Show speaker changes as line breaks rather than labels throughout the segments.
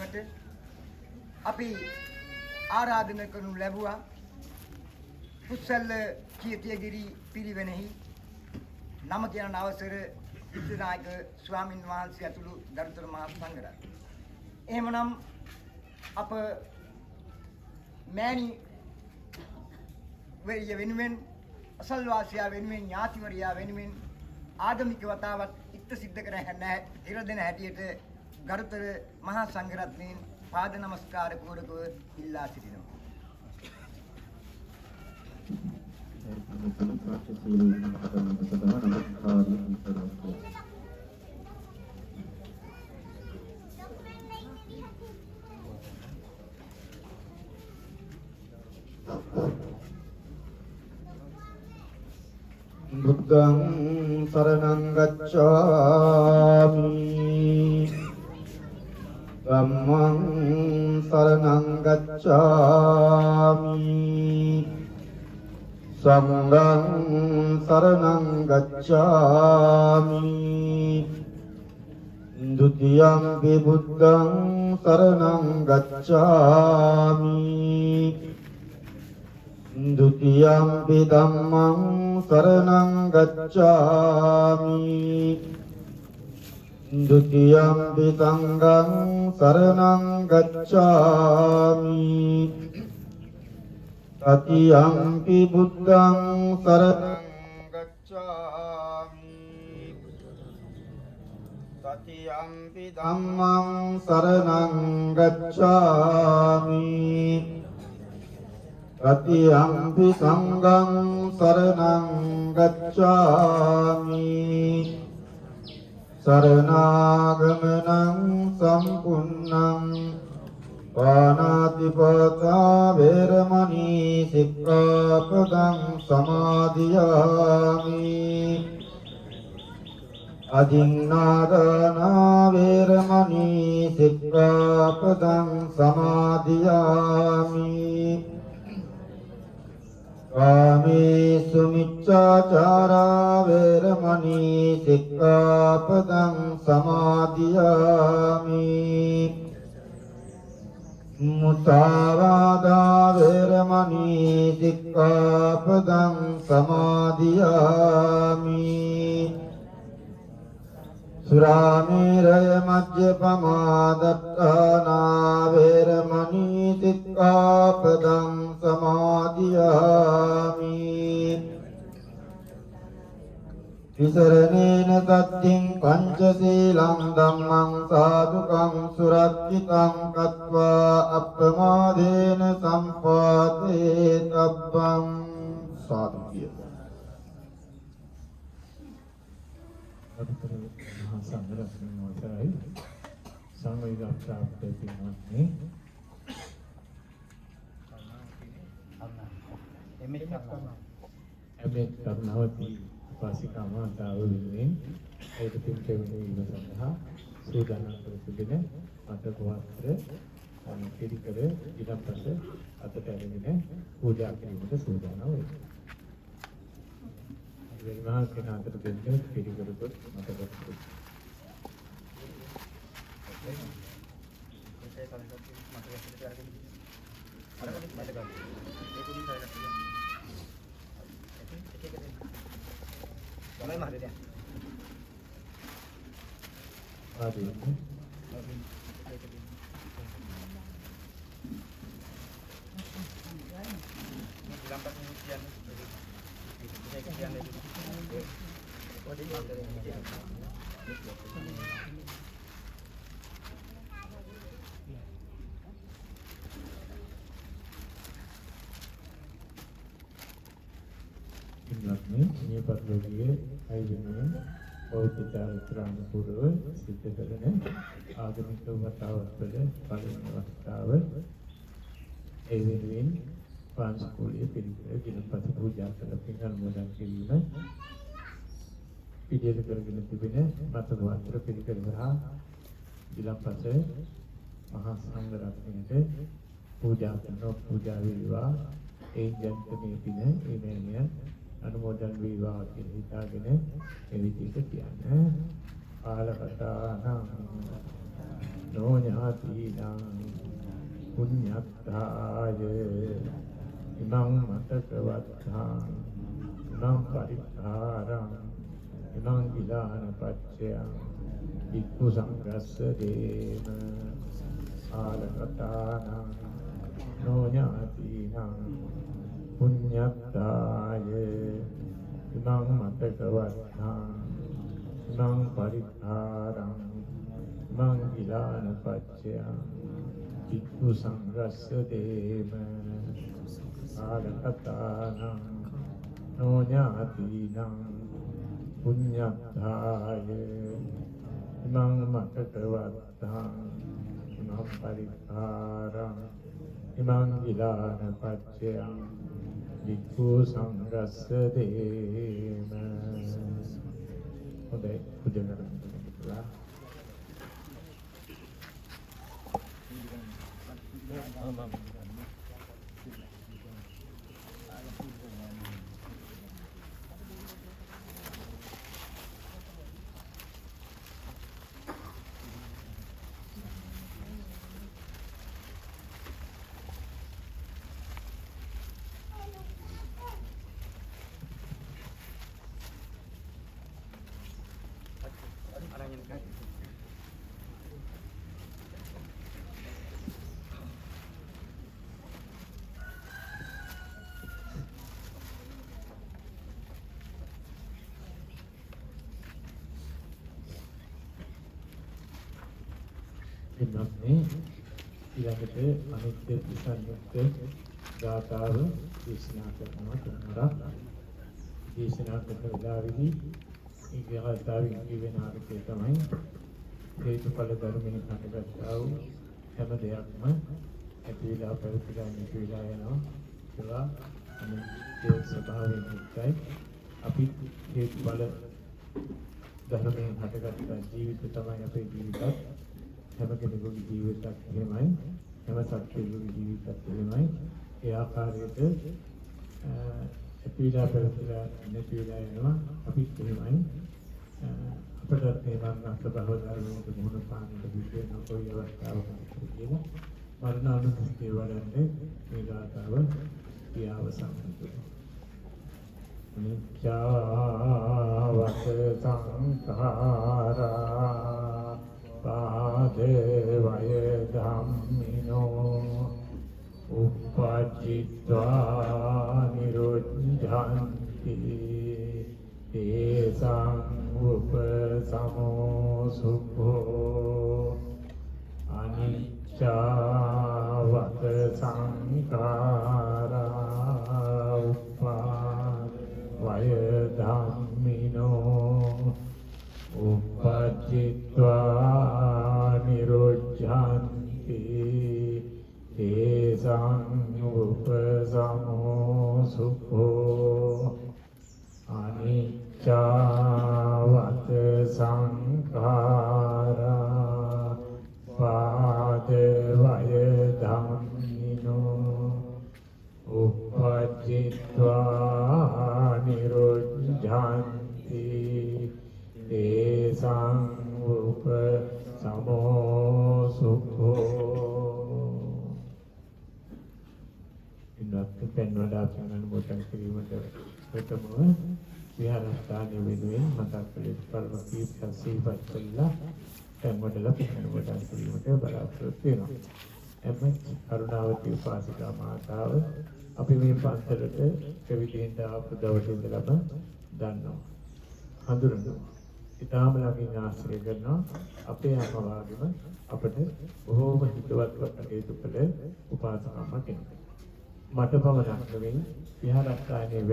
කිරීමට අපි ආරාධනා කරනු ලැබුවා. පුස්සල්ල කීර්තියගිරි පිරිවෙනෙහි නම කියන අවසර විද්‍යානායක ස්වාමින් වහන්සේ ඇතුළු දරුතර මහා සංඝරත්නය. එහෙමනම් අප මෑණි වෙනුවෙන් අසල්වාසියා වෙනුවෙන් ඥාතිවරයා වෙනුවෙන් ආගමික වතාවත් ඉත්ත සිද්ධ කර ඉර දෙන හැටියට ගරුතර මහා සංඝරත්නයන් පාද නමස්කාර පූර්වකව ඉල්ලා සිටිනවා.
බුද්ධං සරණං ගච්ඡාමි ධම්මං සරණං ගච්ඡාමි සංඝං සරණං ගච්ඡාමි ဒုတိယံ පි බුද්ධං සරණං ගච්ඡාමි ဒုတိယံ පි ධම්මං සරණං ගච්ඡාමි ဒုတိယံ පි සංඝං සරණං ගච්ඡාමි တတိယံ පි බුද්ධං සරණං ගච්ඡාමි တတိယံ පි ධම්මං සරණං ගච්ඡාමි Tatiampi sanghang saranang gacchami Saranagamanang sampunnang Panatipata veramani sikkapadang samadhiyami Adinnādana veramani sikkapadang samadhiyami Kāmesu miccācārā veramani sikkāpadang samādhiyāmi Musāvādā veramani sikkāpadang samādhiyāmi Surāmiraya majjapamādattānā veramani sikkāpadang samadhiyāmi Visaranena tattiṃ pañcasīlaṃ dhammam sādhukaṃ surakkitaṃ kattvā appamādena sampātetabbam sādhukiya
මහා සංඝරත්නයන් අවසරයි සංඝ ප්‍රාප්ත පින්වත්නි එමෙත් කරුණාවති වාසිකා මාතාව වෙනුවෙන් ඒක පින් කෙරෙන සඳහා සූදානම් කර තිබෙන අටක වස්ත්‍ර පිළිකර ඊටපස්ස අතට ඇරගෙන පූජා කිරීමට සූදානම් වෙනවා. මහා කෙනාට දෙන්න පිළිකරපොත් මතකත් මේ පරිලෝකයේ අයදිනේ බෞද්ධ චාරිත්‍රාන පුරව සිද්ධ කරන ආගමික වතාවත් වල පළවෙනි අවස්ථාව ඒ වෙනුවෙන් පාංශකෝලයේ පිළිපෙළ දිනපත පූජා කළ පින් අනුමෝදන් කිරීම පිළියෙල කරගෙන තිබෙන මතක වස්ත්‍ර පිළිකර සහ ඊළඟපස මහා සංඝරත්නයට පූජා කරන පූජා වේවා ඒ ජන්තමේ පින ඒ මෑණියන් අනුමෝදන් වේවා කියලා හිතාගෙන ඒ විදිහට කියන්නේ ආලකතාන නොඥාතිනං පුඤ්ඤත්තාය ඉමං මතකවත්තාං ඉමං පරිත්තාරං ඉමං විලාන පච්චයං වික්ඛු සංඝස්ස දේම ආලකතානං නොඥාතිනං පුඤ්ඤත්තාය ඉමං මතකවත්තාං ඉමං පරිත්තාරං ඉමං විලාන පච්චයං වික්ඛු සංඝස්ස දේම ආලකතානං නොඥාතිනං පුඤ්ඤත්තාය ඉමං මතකවත්තාං ඉමං පරිත්තාරං ඉමං විලාන පච්චයං වික්ඛු සංඝස්ස දේම. හොඳයි පුජා කරන්න. ඊළඟට අනිත්‍ය සංයුක්ත ගාථාව දේශනා කරනවා තුන්වරක් දේශනා කරන වෙලාවේදී ඒ ගාථාවේ කියවෙන අර්ථය තමයි හේතුඵල ධර්මයෙන් හටගත්තා වූ හැම දෙයක්ම ඇති වෙලා පැවතිලා නැති වෙලා යනවා ඒවා අනිත්‍ය ස්වභාවයෙන් යුක්තයි අපි හේතුඵල ධර්මයෙන් හටගත්ත ජීවිත තමයි අපේ ජීවිතත් හැම කෙනෙකුගේ ජීවිතයක් එහෙමයි හැම සත්ත්වයෙකුගේ ජීවිතයක් එහෙමයි ඒ ආකාරයට අපිලා පැවතිලා නැති වෙලා යනවා අපිත් එහෙමයි අපට මේ මරණ ස්වභාව ධර්මයට මුහුණ පාන්නට විශේෂ නොකොයි අවස්ථාවක් කියලා මරණානුස්සතිය වඩන්නේ මේ ගාථාව කියාවසන් කරනවා නිච්ඡාවත සංඛාරා පාදේ වය ධම්මිනෝ උපජ්ජිත්වා නිරුද්ධන්ති තේසං උපසමෝ සුඛෝ අනිච්චාවත සංඛාරා උපා වය ධම්මිනෝ උපජ්ජිත්වා නිරුද්ධන්ති තේසං උපසමෝ සුඛෝ අනිච්චාවත සංඛාරා පාදවය ධම්මිනෝ උපජ්ජිත්වා නිරුද්ධන්ති තේසං උපසමෝ සුඛෝ. ඉන්නත් පෙන්වලා ගන්න මොටන් කිරීමට ප්‍රථමව විහාරස්ථානයේ වෙනුවෙන් මතක් කළේ පරමකී සංසීපත් කළා එම්මඩල පිටනකොට කිරීමට බලාපොරොත්තු වෙනවා. එම්ම කරුණාවති උපාසිකා මාතාව අපි මේ පන්සලට කෙවිදෙන්ට ආපු දවසේ ඉඳලම දන්නවා. හඳුනනවා. ඊටාම ළඟින් ආශ්‍රය කරනවා අපේ අම්මා වගේම අපිට බොහෝම හිතවත්ව කටයුතු කළ උපාසකම්ම කෙනෙක්. මට පමණක් නෙවෙයි විහාරස්ථානයේ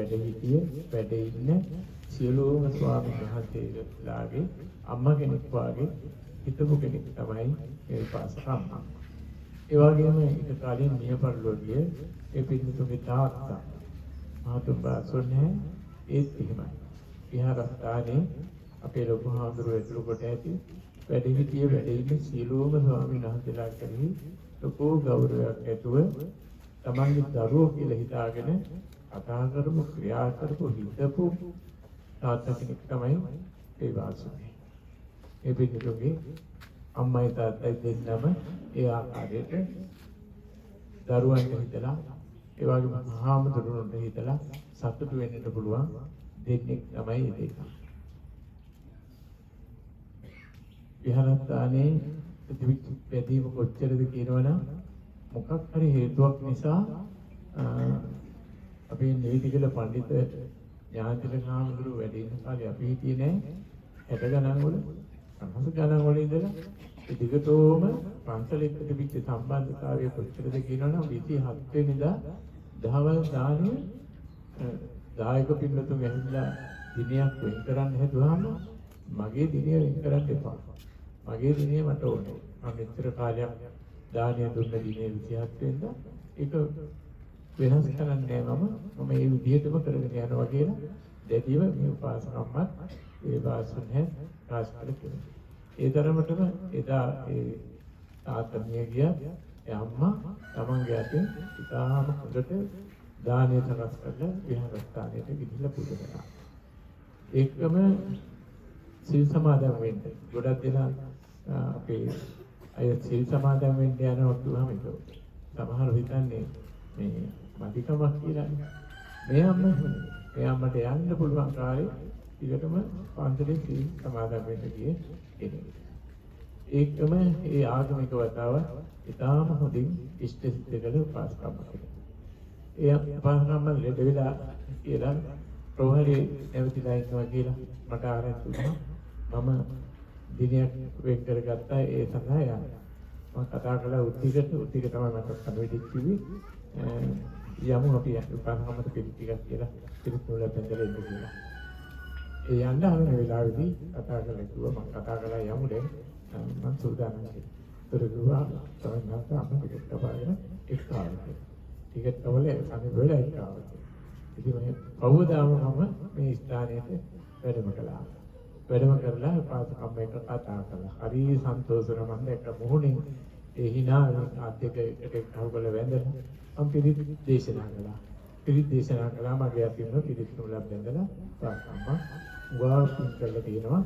වැඩ ඉන්න සියලුම ස්වාමීන් වහන්සේලාගේ අම්මා කෙනෙක් වාගේ හිතපු කෙනෙක් තමයි මේ උපාසකම්ම. ඒ වගේම ඊට කලින් මිය පරලෝකයේ ඒ පින්තුගේ තාත්තා මාතුඹා සොන්නේ ඒත් එහෙමයි. විහාරස්ථානයේ අපේ ලොකු හාමුදුරුවෝ ඇතුළු කොට ඇති වැඩ ඉන්න සියලුම ස්වාමීන් වහන්සේලා කෙරෙහි ලොකු ගෞරවයක් ඇතුව තමන්ගේ දරුවෝ කියලා හිතාගෙන කතා කරපු ක්‍රියා කරපු හිතපු තාත්තා කෙනෙක් තමයි ඒ වාසුනේ. ඒ පිටුගේ අම්මයි තාත්තයි දෙන්නම ඒ ආකාරයට දරුවන්ට හිතලා ඒ වගේම හාමුදුරුවන්ට හිතලා සතුටු වෙන්නට පුළුවන් දෙන්නෙක් තමයි ඒ දෙක. විහාරස්ථානයේ ප්‍රතිවිපදීම කොච්චරද කියනවනම් මොකක් හරි හේතුවක් නිසා අපේ නීතිගල පඬිත ඥාතිල හාමුදුරු වැඩ ඉන්න කාලේ අපි හිටියේ නෑ 60 ගණන් වල 50 ගණන් වල ඉඳලා ඒ දිගටම පන්සලෙත් තිබිච්ච සම්බන්ධතාවය කොච්චරද කියනවනම් 27 වෙනිදා දහවල් දානේ දායක පින්නතුන් ඇහිලා දිනයක් වෙන් කරන්න හැදුවාම මගේ දිනය වෙන් කරන්න එපා. මගේ දිනේ මට ඕනේ. මම මෙච්චර කාලයක් දානය දුන්න දිනේ 27 වෙනිදා ඒක වෙනස් කරන්නේ මම මේ විදිහටම කරගෙන යනවා කියලා දැඩිව මේ උපාසකම්මත් ඒ වාසුනේ රාජකල කෙනෙක්. ඒ තරමටම එදා ඒ තාත්තමිය ගියා ඒ අම්මා තමන්ගේ අතින් ඉතාම හොඳට දානය සකස් කරලා විහාරස්ථානයට ගිහිල්ලා පූජා කරා. ඒකම සිල් සමාදන් වෙන්න. ගොඩක් දෙනා අපේ අය සිල් සමාදන් වෙන්න යනවා කියලාම ඒක. සමහර හිතන්නේ මේ මදිකමක් කියලා. මේ අම්මට යන්න පුළුවන් කාලේ ඊටම පන්සලේ සිල් සමාදන් වෙන්න ගියේ කෙනෙක්. ඒකම ඒ ආගමික වතාව ඉතාම හොඳින් ඉෂ්ට සිද්ධ කළ උපාසකම්ම කෙනෙක්. ඒ උපාසකම්ම ලෙඩ වෙලා කියලා ප්‍රෝහලේ නැවතිලා ඉන්නවා කියලා මට ආරංචි වුණා. මම දිනයක් වෙන් කරගත්තා ඒ සඳහා යන්න. මම කතා කළා උත්තික තමයි මට කන්වෙඩික් කිව්වේ. යමු අපි උපාසකම්මට පිළිතිගත් කියලා පිළිතුරු ලැබෙන්නේ කියලා. ඒ යන්න ආවම වෙලාවේදී කතා කරලා කිව්වා මම කතා කරලා යමු දැන් මම සූදානම් කියලා. ඒතර කිව්වා තමයි නැවත අපිට ටිකට් කපාගෙන එක්කාවට. ටිකට් කවල අනේ වෙලා එක්කාවට. ඉතින් මම කවදාම මේ ස්ථානයට වැඩම කළා. වැඩම කරලා පාසකම්ම එක කතා කළා. හරි සන්තෝෂව මම දැක්ක මොහොනින් ඒ hina ආද්‍යක එකට කවුල වැඳලා මම පිළිත් දේශනා කළා. පිළිත් දේශනා කළා මගේ අතින් පිළිත් නුලක් වැඳලා පාසකම්ම වාස් කරලා තියෙනවා.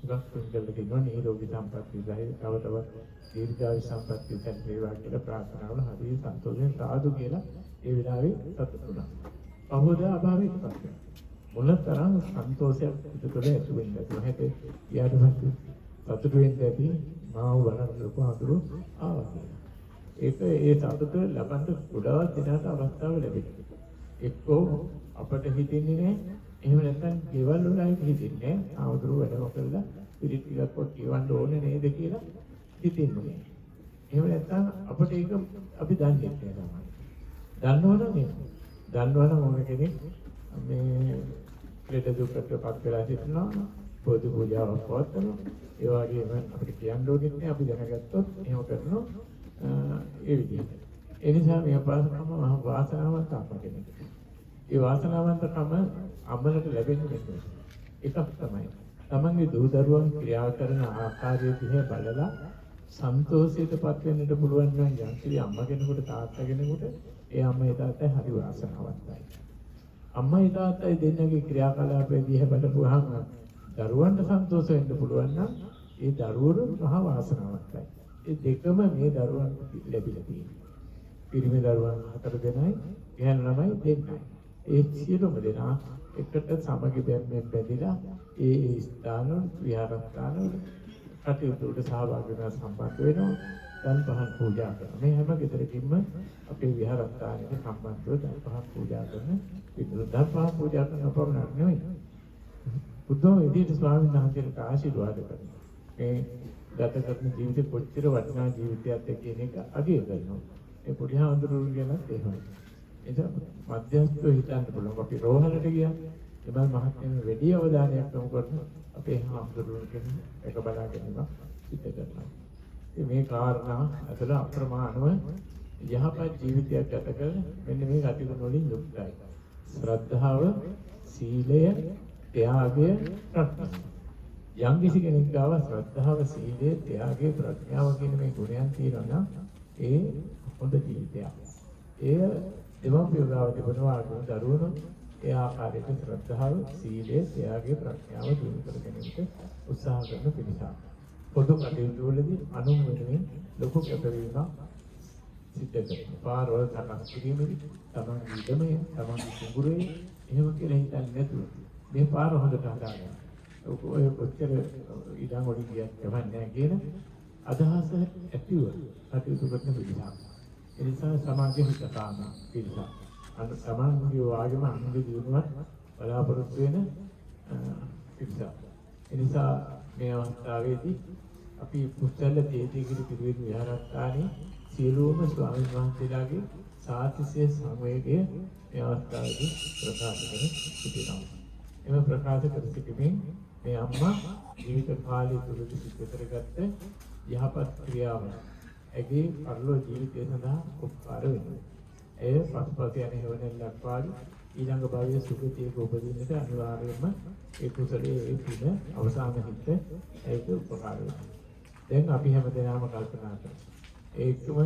ගස් කරලා තියෙනවා නිරෝගී සම්පත් විසයි තව තවත් දීර්ඝායු සම්පත් විසයි වේවා කියලා ප්‍රාර්ථනා වල හරි සන්තෝෂයෙන් සාදු කියලා ඒ වෙලාවේ සතුටු වුණා. අහෝදා අභාවයේ පස්සේ මොනතරම් සන්තෝෂයක් පිටතට ඇති වෙන්නේ නැහැට ඊට පස්සේ සතුටු වෙන්න ඇති මාව බලන ලොකුහතුරු ආවා. ඒක ඒ සතුට ලබන්න ගොඩාක් දිනකට අවස්ථාව ලැබෙනවා. එක්කෝ අපට හිතෙන්නේ නැහැ එහෙම නැත්නම් ගෙවල් වලයි හිතෙන්නේ ආවතුරු වැඩම කරලා පිළිත් ටිකක් වත් කියවන්න ඕනේ නේද කියලා හිතෙන්නේ. එහෙම නැත්නම් අපිට ඒක අපි දන්නේ නැහැ තමයි. දන්නවනම් ඕන කෙනෙක් මේ ලෙඩ දුකටපත් වෙලා සිටිනවා පොදු පූජාවක් පවත්වනවා. ඒ වගේම අපිට කියන්න ඕනෙත් නෑ අපි දැනගත්තොත් එහෙම කරනවා ඒ විදිහට. ඒ නිසා මේ පාසකම මහ වාසනාවන්ත අම්ම කෙනෙක්. ඒ වාසනාවන්තකම අම්මලට ලැබෙන්නේ එකක් තමයි. තමන්ගේ දූ දරුවන් ක්‍රියා කරන ආකාරය දිහා බලලා සන්තෝෂයටපත් වෙන්නට පුළුවන් නම් යම්කිසි අම්ම කෙනෙකුට තාත්තා කෙනෙකුට ඒ අම්මයි තාත්තයි හරි වාසනාවන්තයි. අම්මයි තාත්තයි දෙන්නගේ ක්‍රියාකලාපය දිහා බලපුවාම දරුවන්ට සන්තෝෂ වෙන්න පුළුවන් නම් ඒ දරුවෝ මහ වාසනාවන්තයි. ඒ දෙකම මේ දරුවන් ලැබිලා තියෙනවා. පිරිමි දරුවන් 4 දෙනයි, ගැහැණු ළමයි 2යි. ඒ සියලුම දෙනා එකට සමගි බැම්මෙන් බැඳිලා ඒ ස්ථාන විහාරස්ථාන කටයුතු වලට සහභාගී වෙනවා සම්බන්ධ වෙනවා. දන් පහන් පූජා කරනවා. මේ හැම ගෙදරකින්ම අපේ විහාරස්ථානයේ සම්බන්ධව දන් පහන් පූජා කරන පිටු දන් පහන් පූජා කරන පමණක් නෙවෙයි. බුද්ධෝ එදිට ස්වාමීන් වහන්සේට ආශිර්වාද කරනවා. මේ ගත කරන ජීවිතේ කොච්චර වටිනා ජීවිතයක්ද කියන එක අගය කරනවා. ඒ පොඩි හාමුදුරුවෝ ගැනත් එහෙමයි. ඒක මධ්‍යස්ථව හිතන්න පුළුවන්. අපි රෝහලට ගියා. එබැයි මහත්මයා වැඩි අවධානයක් යොමු කරන අපේ හාමුදුරුවෝ කියන එක බලාගෙන ඉන්නවා සිද්ධ කරනවා. මේ කාරණා අතර අප්‍රමාණව යහපත් ජීවිතයක් ගත කරන මෙන්න මේ කටයුතු වලින් යුක්තයි. ශ්‍රද්ධාව, සීලය, ත්‍යාගය, ප්‍රඥාව. යම් කිසි කෙනෙක් ගාව ශ්‍රද්ධාව, සීලය, ත්‍යාගය, ප්‍රඥාව කියන මේ ගුණයන් තියෙනවා නම් ඒ හොඳ ජීවිතයක්. ඒ දෙවොන්පිය ගාව තිබෙනවා දරුවෝ ඒ ආකාරයට ශ්‍රද්ධාව, සීලය, ත්‍යාගය, ප්‍රඥාව දිනු කර ගැනීමට උත්සාහ කරන පිළිසක්. පොදු කටයුතු වලදී අනුන් වෙනුවෙන් ලොකු කැපවීමක් සිද්ධ කරනවා. පාරවල් සකස් කිරීමේදී තමන්ගේ ඉඩමේ, තමන්ගේ කුඹුරේ එහෙම කියලා හිතන්නේ නැතුව මේ පාර හොඳට හදාගන්න. ඔය කොච්චර ඉඩම් වලින් ගියත් කමක් නැහැ කියන අදහස ඇතිව කටයුතු කරන පිළිසක්. ඒ නිසා සමාජයේ හිතකාම පිළිසක්. සමාජයේ වාගම අනුන්ගේ දිනුවත් බලාපොරොත්තු වෙන පිළිසක්. ඒ නිසා මේ අවස්ථාවේදී අපි පුස්තල තේජීගිරි පිරිවෙන් විහාරස්ථානයේ සියලුම ස්වාමීන් වහන්සේලාගේ සාතිශය සංවේගය මේ අවස්ථාවේදී ප්‍රකාශ කර සිටිනවා. එම ප්‍රකාශ කර සිටීමෙන් මේ අම්මා ජීවිත කාලය තුළදී සිදු කරගත්ත යහපත් ක්‍රියාව ඇගේ පරලෝක ජීවිතය සඳහා උපකාර වෙනවා. එය පසුපස යන හේවණෙන්ලක් වාගේ ඊළඟ භවයේ සුගතියක උපදින්නට අනිවාර්යයෙන්ම ඒ කුසලයේ ඒ පින අවසාන හිත ඒක උපකාර වෙනවා. දැන් අපි හැමදේම කල්පනා කරමු. ඒකම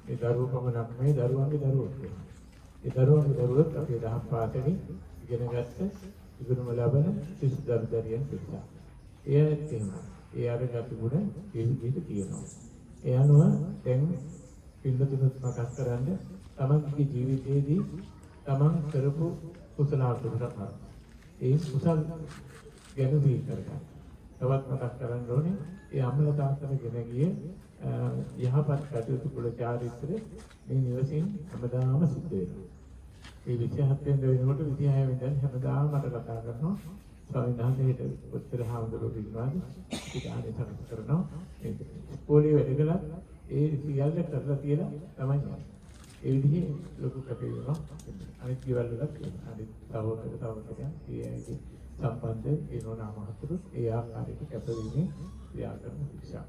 මේ දරුවෝ පමණක් නෙවෙයි දරුවන්ගේ දරුවෝ වෙනවා. ඒ දරුවන්ගේ දරුවෝත් අපේ දහම් පාසලේ ඉගෙනගත්ත ඉගෙනුම ලබන සිසු දරුදරියන් පිටසක්. ඒත් එහෙමයි. ඒ අරගත් ගුණ ඒ විදිහට තියෙනවා. ඒ අනුව දැන් පිළිතුරුත් මතක් කරන්නේ තමන්ගේ ජීවිතයේදී තමන් කරපු කුසල අකුසල ඒ කුසල ගැන දී කරගන්න. තවත් මතක් කරන්න ඕනේ ඒ අම්ල තාත්තට ගෙන ගියේ යහපත් කටයුතු කුල චාරිත්‍රය මේ නිවසින් හැමදාම සිද්ධ වෙනවා. මේ 27 වෙනිදා වෙනකොට 26 වෙනිදා හැමදාම මට කතා කරනවා ස්වාමීන් වහන්සේට උත්තර හාමුදුරුවෝ ඉන්නවාද ඉතාලේ සමත් කරනවා ඒ ඉස්කෝලේ වැඩ කළා ඒ සියල්ල කරලා තියලා තමයි යන්නේ. ඒ විදිහේ ලොකු කටයුතුක් අනිත් ගෙවල් වලත් අනිත් තවකයන් ඒගේ සම්බන්ධ ඒනෝනා මහතුරු ඒ ආකාරයට කැපවීමේ ක්‍රියා කරන ශික්ෂා.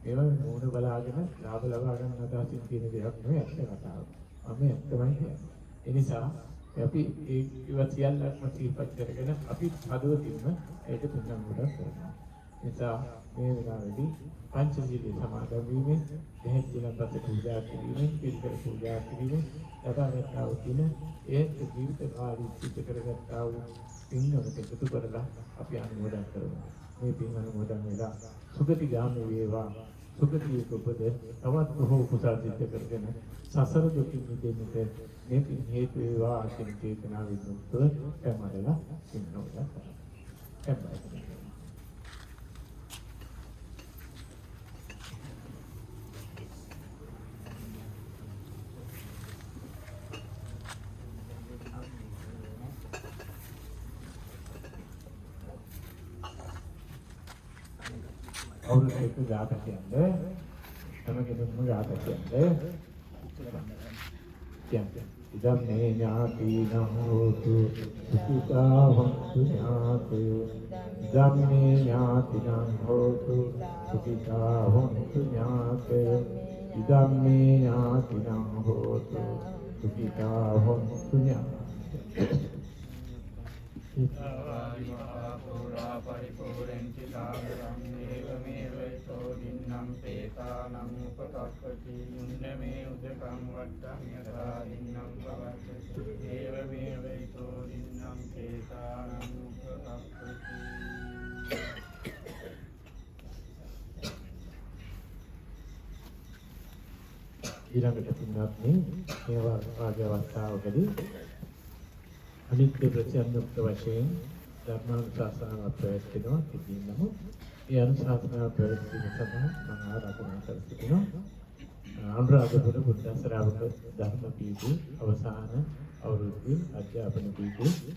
ඒවා මූණ බලාගෙන ලාභ ලබා ගන්න අදහසින් කියන දෙයක් නෙවෙයි ඇත්ත කතාව. මම ඇත්තමයි කියන්නේ. ඒ නිසා අපි ඒ සියල්ලක්ම සිහිපත් කරගෙන අපි හදවතින්ම ඒක තුන්වන කොටස් කරනවා. ඒ නිසා මේ වෙලාවේදී පංචශීලයේ සමාදන් වීමෙන්, දෙහෙත් දිනපත පූජා කිරීමෙන්, පිළිකර පූජා කිරීමෙන් ලබාගත්තා වූ දින ඒ ජීවිත කාලී සිද්ධ කරගත්තා වූ පින්වලට එකතු කරලා අපි අනුමෝදන් කරනවා. මේ පින් අනුමෝදන් වෙලා සුගතිගාමී වේවා. සුගතියේ උපද තවත් බොහෝ කුසල් සිද්ධ කරගෙන සසර දුකින් මිදෙන්නට මේ පින් හේතු වේවා කියන චේතනාවෙන් යුක්තව කැමරලා ඉන්නවා. और एक गाता කියන්නේ තමගෙනුම ගාථා කියන්නේ ඉදම්මේ ඥාතිනං හෝතු සුඛිතා හොන්තු ඥාතයෝ ඉදම්මේ ඥාතිනං හෝතු සුඛිතා හොන්තු ඥාතයෝ ඉදම්මේ ඥාතිනං හෝතු සුඛිතා හොන්තු ඥාතයෝ
परिपूरन्ति सागरं एवमेव दिन्नं पेतानं उपकपति युण्डमे उदकं वट्टं यथा दिन्नं भवति एवमेव दिन्नं पेतानं उपकपति
ඊළඟට පින්වත්නි මේවා වාගේ අවස්ථාවකදී අනිත්‍ය ප්‍රත්‍යන්ත වශයෙන් ධර්මානුශාසනාවක් පැවැත්වෙනවා ඉතින් නමුත් ඒ අනුශාසනාව පැවැත්වීම සඳහා මම ආරාධනා කර සිටිනවා අනුරාධපුර බුද්ධ ශ්‍රාවක ධර්ම පීඨයේ අවසාන අවුරුද්දේ අධ්‍යාපන පීඨයේ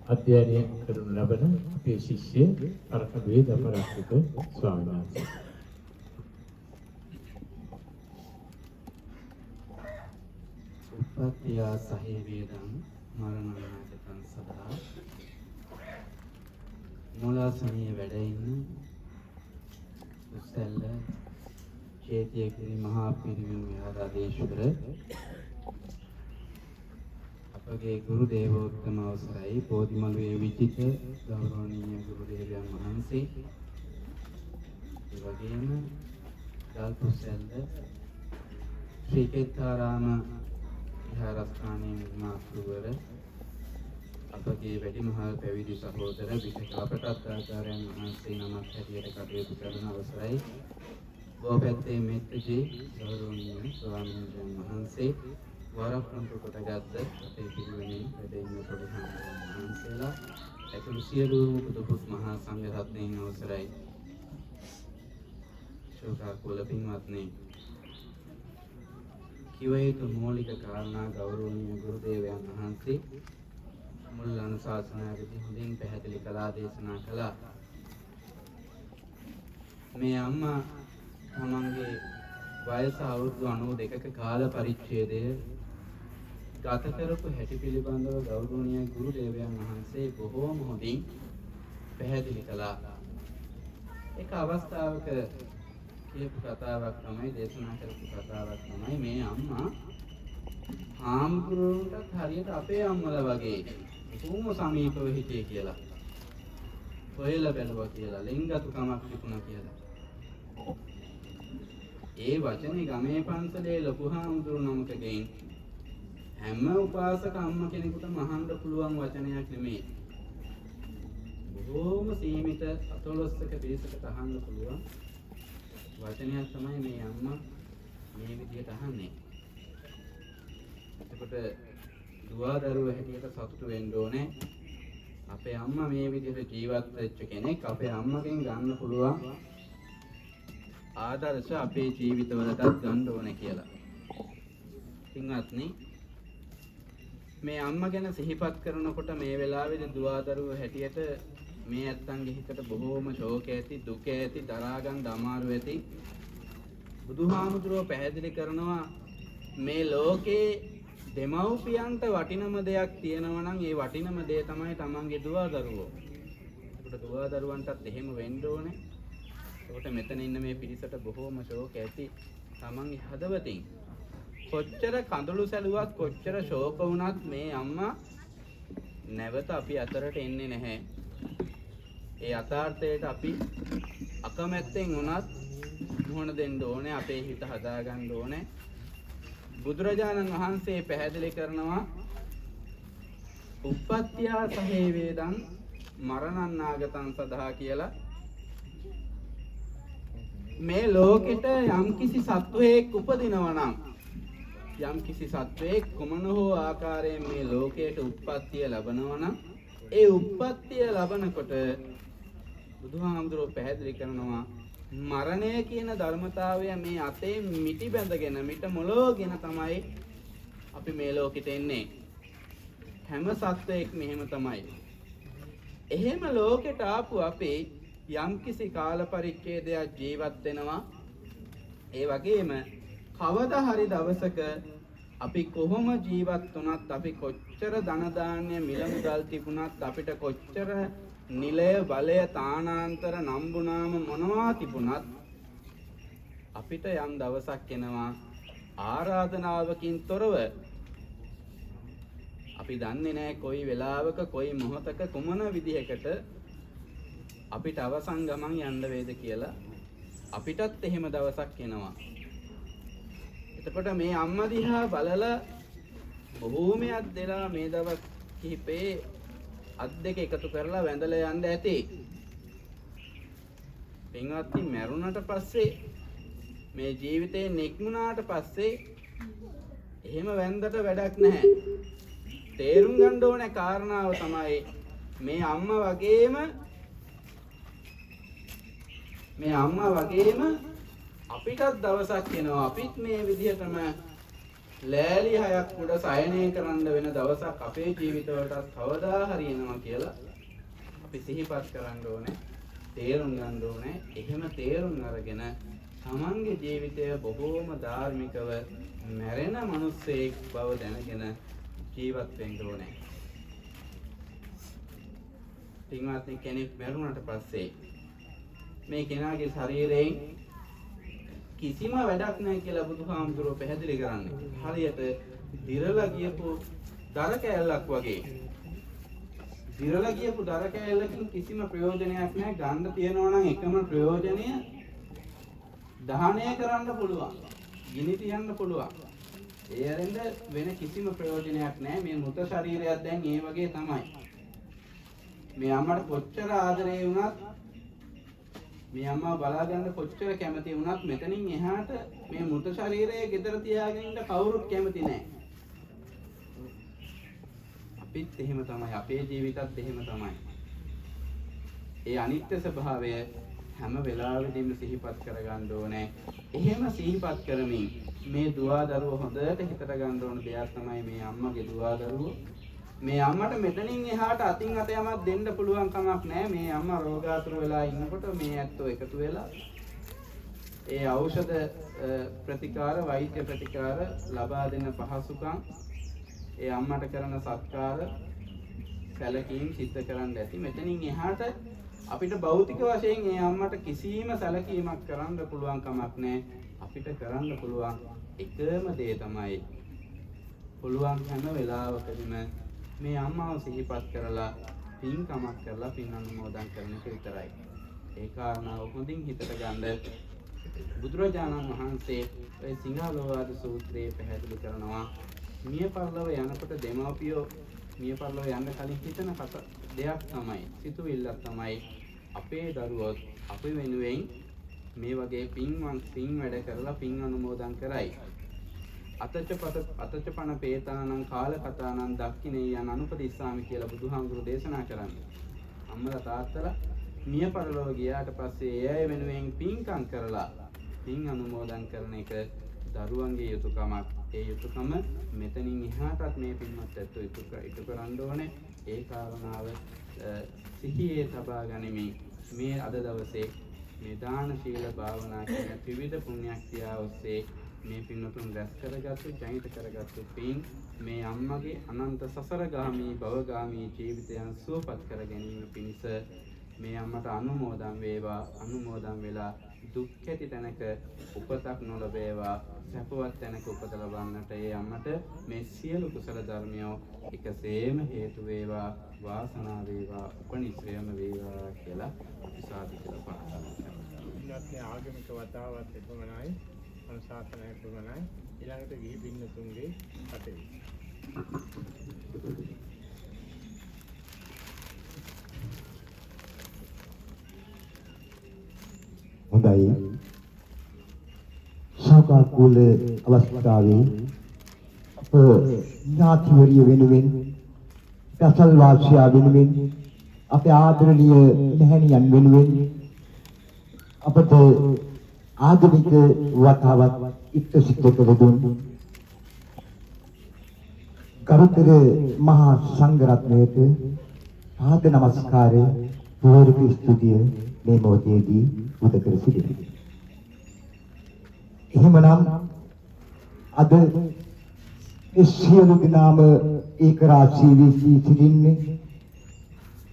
අධ්‍යයනය කරනු ලබන අපේ ශිෂ්‍ය අරක වේද පරාක්ෂිත ස්වාමීන් වහන්සේ
උපත්තියා සහේ වේදං මරණාසකං සදා මූලාසනයේ වැඩ ඉන්න උස්සල්ල චේතියගිරි මහා පිරිවෙන් විහාරාධීශවර අපගේ ගුරු දේවෝත්තම අවසරයි බෝධිමළුවේ විචිත ගෞරවනීය ගුරු දේවයන් වහන්සේ ඒ වගේම ගල්පුස්සල්ල ශ්‍රී චේතාරාම විහාරස්ථානයේ මාතෘවර අපගේ වැඩිමහල් පැවිදි සහෝදර විශේෂාපටත්තාචාර්යයන් වහන්සේ නමක් හැටියට කටයුතු කරන අවසරයි. ගෝපැත්තේ මෙත්ජී ගෞරවනීය ස්වාමීන් වහන්සේ වරප්‍රන්තු කොටගත් අපේ පිරිවෙනින් වැඩ ඉන්න ප්‍රධාන වහන්සේලා ඇතුළු සියලුම බුදුපුත් මහා සංඝ රත්නයන් අවසරයි. ශෝකාකුල පින්වත්නි, කිව යුතු මූලික කාරණා ගෞරවනීය ගුරුදේවයන් වහන්සේ මුල් අනුශාසනාවේදී හොඳින් පැහැදිලි කළා, දේශනා කළා. මේ අම්මා තමන්ගේ වයස අවුරුදු 92ක කාල පරිච්ඡේදය ගත කරපු හැටි පිළිබඳව ගෞරවනීය ගුරුදේවයන් වහන්සේ බොහෝම හොඳින් පැහැදිලි කළා. එක අවස්ථාවක කියපු කතාවක් තමයි, දේශනා කරපු කතාවක් තමයි මේ අම්මා හාමුදුරුවන්ටත් හරියට අපේ අම්මලා වගේ බොහොම සමීපව හිටියේ කියලා. හොයලා බැලුවා කියලා, ලෙන්ගතුකමක් තිබුණා කියලා. ඒ වචනේ ගමේ පන්සලේ ලොකු හාමුදුරු නමකගෙන් හැම උපාසක අම්ම කෙනෙකුටම අහන්න පුළුවන් වචනයක් නෙමෙයි. බොහෝම සීමිත 14ක පිරිසකට අහන්න පුළුවන් වචනයක් තමයි මේ අම්මා මේ විදිහට අහන්නේ. එතකොට දුවදරුවෝ හැටියට සතුටු වෙන්න ඕනේ. අපේ අම්මා මේ විදිහට ජීවත් වෙච්ච කෙනෙක්. අපේ අම්මගෙන් ගන්න පුළුවන් ආදර්ශ අපේ ජීවිතවලටත් ගන්න ඕනේ කියලා. පින්වත්නි, මේ අම්මා ගැන සිහිපත් කරනකොට මේ වෙලාවේදී දුවදරුවෝ හැටියට මේ ඇත්තන්ගේ හිතට බොහෝම ශෝක ඇති, දුක ඇති, දරා ගන්න අමාරු ඇති. බුදුහාමුදුරුවෝ පැහැදිලි කරනවා මේ ලෝකේ දෙමව්පියන්ට වටිනම දෙයක් තියෙනවා නම් ඒ වටිනම දේ තමයි තමන්ගේ දුවදරුවෝ. ඒකට දුවදරුවන්ටත් එහෙම වෙන්න ඕනේ. ඒකට මෙතන ඉන්න මේ පිරිසට බොහෝම ශෝක ඇති. තමන්ගේ හදවතින් කොච්චර කඳුළු සැලුවත්, කොච්චර ශෝක වුණත් මේ අම්මා නැවත අපි අතරට එන්නේ නැහැ. ඒ යථාර්ථයට අපි අකමැත්තෙන් වුණත් මුහුණ දෙන්න ඕනේ, අපේ හිත හදාගන්න ඕනේ. බුදුරජාණන් වහන්සේ පැහැදිලි කරනවා උප්පත්තියා සහේ වේදං මරණන්නාගතං සදා කියලා. මේ ලෝකෙට යම්කිසි සත්වයෙක් උපදිනවා නම්, යම්කිසි සත්වයෙක් කුමන හෝ ආකාරයෙන් මේ ලෝකයට උප්පත්තිය ලබනවා නම්, ඒ උප්පත්තිය ලබනකොට බුදුහාමුදුරුවෝ පැහැදිලි කරනවා මරණය කියන ධර්මතාවය මේ අතේ මිටි බැඳගෙන, මිට මොලෝගෙන තමයි අපි මේ ලෝකෙට එන්නේ. හැම සත්වයෙක්ම එහෙම තමයි. එහෙම ලෝකෙට ආපු අපි යම්කිසි කාල පරිච්ඡේදයක් ජීවත් වෙනවා. ඒ වගේම කවදා හරි දවසක අපි කොහොම ජීවත් වුණත්, අපි කොච්චර ධන දාන්‍ය මිල මුදල් තිබුණත්, අපිට කොච්චර නිලය බලය තානාන්තර නම්බුනාම මොනවා තිබුණත්, අපිට යම් දවසක් එනවා ආරාධනාවකින් තොරව. අපි දන්නේ නැහැ කොයි වෙලාවක, කොයි මොහොතක, කුමන විදිහකට අපිට අවසන් ගමන් යන්න වේද කියලා. අපිටත් එහෙම දවසක් එනවා. එතකොට මේ අම්මා දිහා බලලා බොහෝමයක් දෙලා මේ දවස් කිහිපේ අත් දෙක එකතු කරලා වැඳලා යන්න ඇති. පින්වත්නි, මරුණට පස්සේ, මේ ජීවිතේ නික්මුණාට පස්සේ එහෙම වැඳට වැඩක් නැහැ. තේරුම් ගන්න ඕනේ කාරණාව තමයි මේ අම්මා වගේම අපිටත් දවසක් එනවා. අපිත් මේ විදිහටම ලෑලි හයක් උඩ සයනය කරන්න වෙන දවසක් අපේ ජීවිතවලටත් කවදා හරි එනවා කියලා අපි සිහිපත් කරන්න ඕනේ, තේරුම් ගන්න ඕනේ. එහෙම තේරුම් අරගෙන තමන්ගේ ජීවිතය බොහෝම ධාර්මිකව මැරෙන මිනිස්සෙක් බව දැනගෙන ජීවත් වෙන්න ඕනේ. පින්වත්නි, කෙනෙක් මැරුණාට පස්සේ මේ කෙනාගේ ශරීරයෙන් කිසිම වැඩක් නැහැ කියලා බුදුහාමුදුරුවෝ පැහැදිලි කරන්නේ. හරියට දිරලා ගියපු දර කෑල්ලක් වගේ. දිරලා ගියපු දර කෑල්ලකින් කිසිම ප්‍රයෝජනයක් නැහැ. ගන්න තියනවා නම් එකම ප්‍රයෝජනය දහනය කරන්න පුළුවන්, ගිනි තියන්න පුළුවන්. ඒ ඇරෙන්න වෙන කිසිම ප්‍රයෝජනයක් නැහැ. මේ මృత ශරීරයක් දැන් ඒ වගේ තමයි. මේ අම්මට කොච්චර ආදරේ වුණත් මේ අම්මා බලා ගන්න කොච්චර කැමති වුණත් මෙතනින් එහාට මේ මృత ශරීරය ගෙදර තියාගෙන ඉන්න කවුරුත් කැමති නැහැ. අපිත් එහෙම තමයි. අපේ ජීවිතත් එහෙම තමයි. ඒ අනිත්‍ය ස්වභාවය හැම වෙලාවෙදීම සිහිපත් කරගන්න ඕනේ. එහෙම සිහිපත් කරමින් මේ දුවා දරුවෝ හොඳට හිතට ගන්න ඕන දෙයක් තමයි මේ අම්මගේ දුවා දරුවෝ. මේ අම්මට මෙතනින් එහාට අතින් අත යමක් දෙන්න පුළුවන් කමක් නැහැ. මේ අම්මා රෝගාතුර වෙලා ඉන්නකොට මේ ඇත්තෝ එකතු වෙලා ඒ ඖෂධ ප්‍රතිකාර වෛද්‍ය ප්‍රතිකාර ලබා දෙන පහසුකම් ඒ අම්මට කරන සත්කාර සැලකීම් සිද්ධ කරන්න ඇති. මෙතනින් එහාට අපිට භෞතික වශයෙන් ඒ අම්මට කිසිම සැලකීමක් කරන්න පුළුවන් කමක් නැහැ. අපිට කරන්න පුළුවන් එකම දේ තමයි පුළුවන් හැම වෙලාවකදීම මේ අම්මාව සිහිපත් කරලා පින්කමක් කරලා පින් අනුමෝදන් කරන එක විතරයි. ඒ කාරණාව හොඳින් හිතට ගන්න බුදුරජාණන් වහන්සේ ඒ සිංහලෝවාද සූත්‍රයේ පැහැදිලි කරනවා. මිය පරලොව යනකොට දෙමව්පියෝ මිය පරලොව යන්න කලින් හිතන දෙයක් තමයි සිතුවිල්ලක් තමයි අපේ දරුවෝ අපි වෙනුවෙන් මේ වගේ පින් වැඩ කරලා පින් අනුමෝදන් කරයි. අතච පන පේතානං කාල කතානං දක්ඛිනේ යන අනුපදිස්සාමි කියලා බුදුහාමුදුරු දේශනා කරන්නේ. අම්මලා තාත්තලා මිය පරලොව ගියාට පස්සේ ඒ අය වෙනුවෙන් පින්කම් කරලා පින් අනුමෝදන් කරන එක දරුවන්ගේ යුතුයකමක්. ඒ යුතුයකම මෙතනින් එහාටත් මේ පින්වත් ඇත්තෝ ඉටු කරන්න ඕනේ. ඒ කාරණාව සිහියේ තබා ගනිමින් මේ අද දවසේ මේ දාන ශීල භාවනා කියන ත්‍රිවිධ පුණ්‍යක්‍රියා ඔස්සේ මේ පින්වතුන් රැස් කරගත්තු ජනිත කරගත්තු පින් මේ අම්මගේ අනන්ත සසරගාමී භවගාමී ජීවිතයන් සුවපත් කර ගැනීම පිණිස මේ අම්මට අනුමෝදන් වේවා. අනුමෝදන් වෙලා දුක් ඇති තැනක උපතක් නොලබේවා. සැපවත් තැනක උපත ලබන්නට ඒ අම්මට මේ සියලු කුසල ධර්මයෝ එකසේම හේතු වේවා. වාසනාව වේවා. උපනිශ්‍රයම වේවා කියලා අපි සාදු කියලා ප්‍රාර්ථනා කරනවා.
ඉන්නත් ආගමික වතාවත් එපමණයි. අනුශාසනය ප්‍රමණයි. ඊළඟට ගිහි පින්නතුන්ගේ කටයුතු.
හොඳයි. සාකාකුල අවස්ථාවේ අප ඥාතිවරිය වෙනුවෙන් දසල් වාසියා වෙනුවෙන් අපේ ආදරණීය මෑණියන් වෙනුවෙන් අපට ආගමික වතාවත් ඉක්ත සිද්ධ කර දුන් ගරුතර මහා සංඝරත්නයට පාද නමස්කාරය පූර්ව ස්තුතිය මේ මොහොතේදී උද කර සිටිනවා. එහෙමනම් අද ඒ සියලු දෙනාම ඒක රාශී වී සිටින්නේ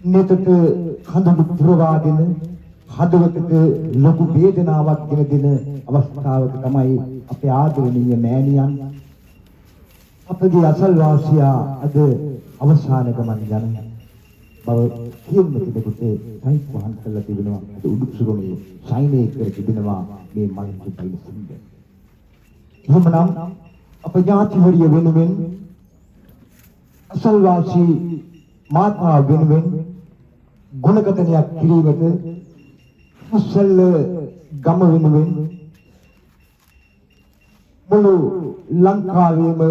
neතට කඳුළු පුරවාගෙන හදවතට ලොකු වේදනාවක් ගෙන දෙන අවස්ථාවක තමයි අපේ ආදරණීය මෑණියන් අපගේ අසල්වාසියා අද අවසාන ගමන් යන බව කියන්න තිබෙකට සයිත් වහන් කරලා තිබෙනවා. අද උඩුසුරුමේ සයිනේ කර තිබෙනවා මේ මන්තු පිළිසින්ද. එහෙමනම් අප ඥාතිවරිය වෙනුවෙන් අසල්වාසී මාතා වෙනුවෙන් ගුණගතනයක් කිරීමට මුසල්ල ගම වෙනුවෙන් මුළු ලංකාවේම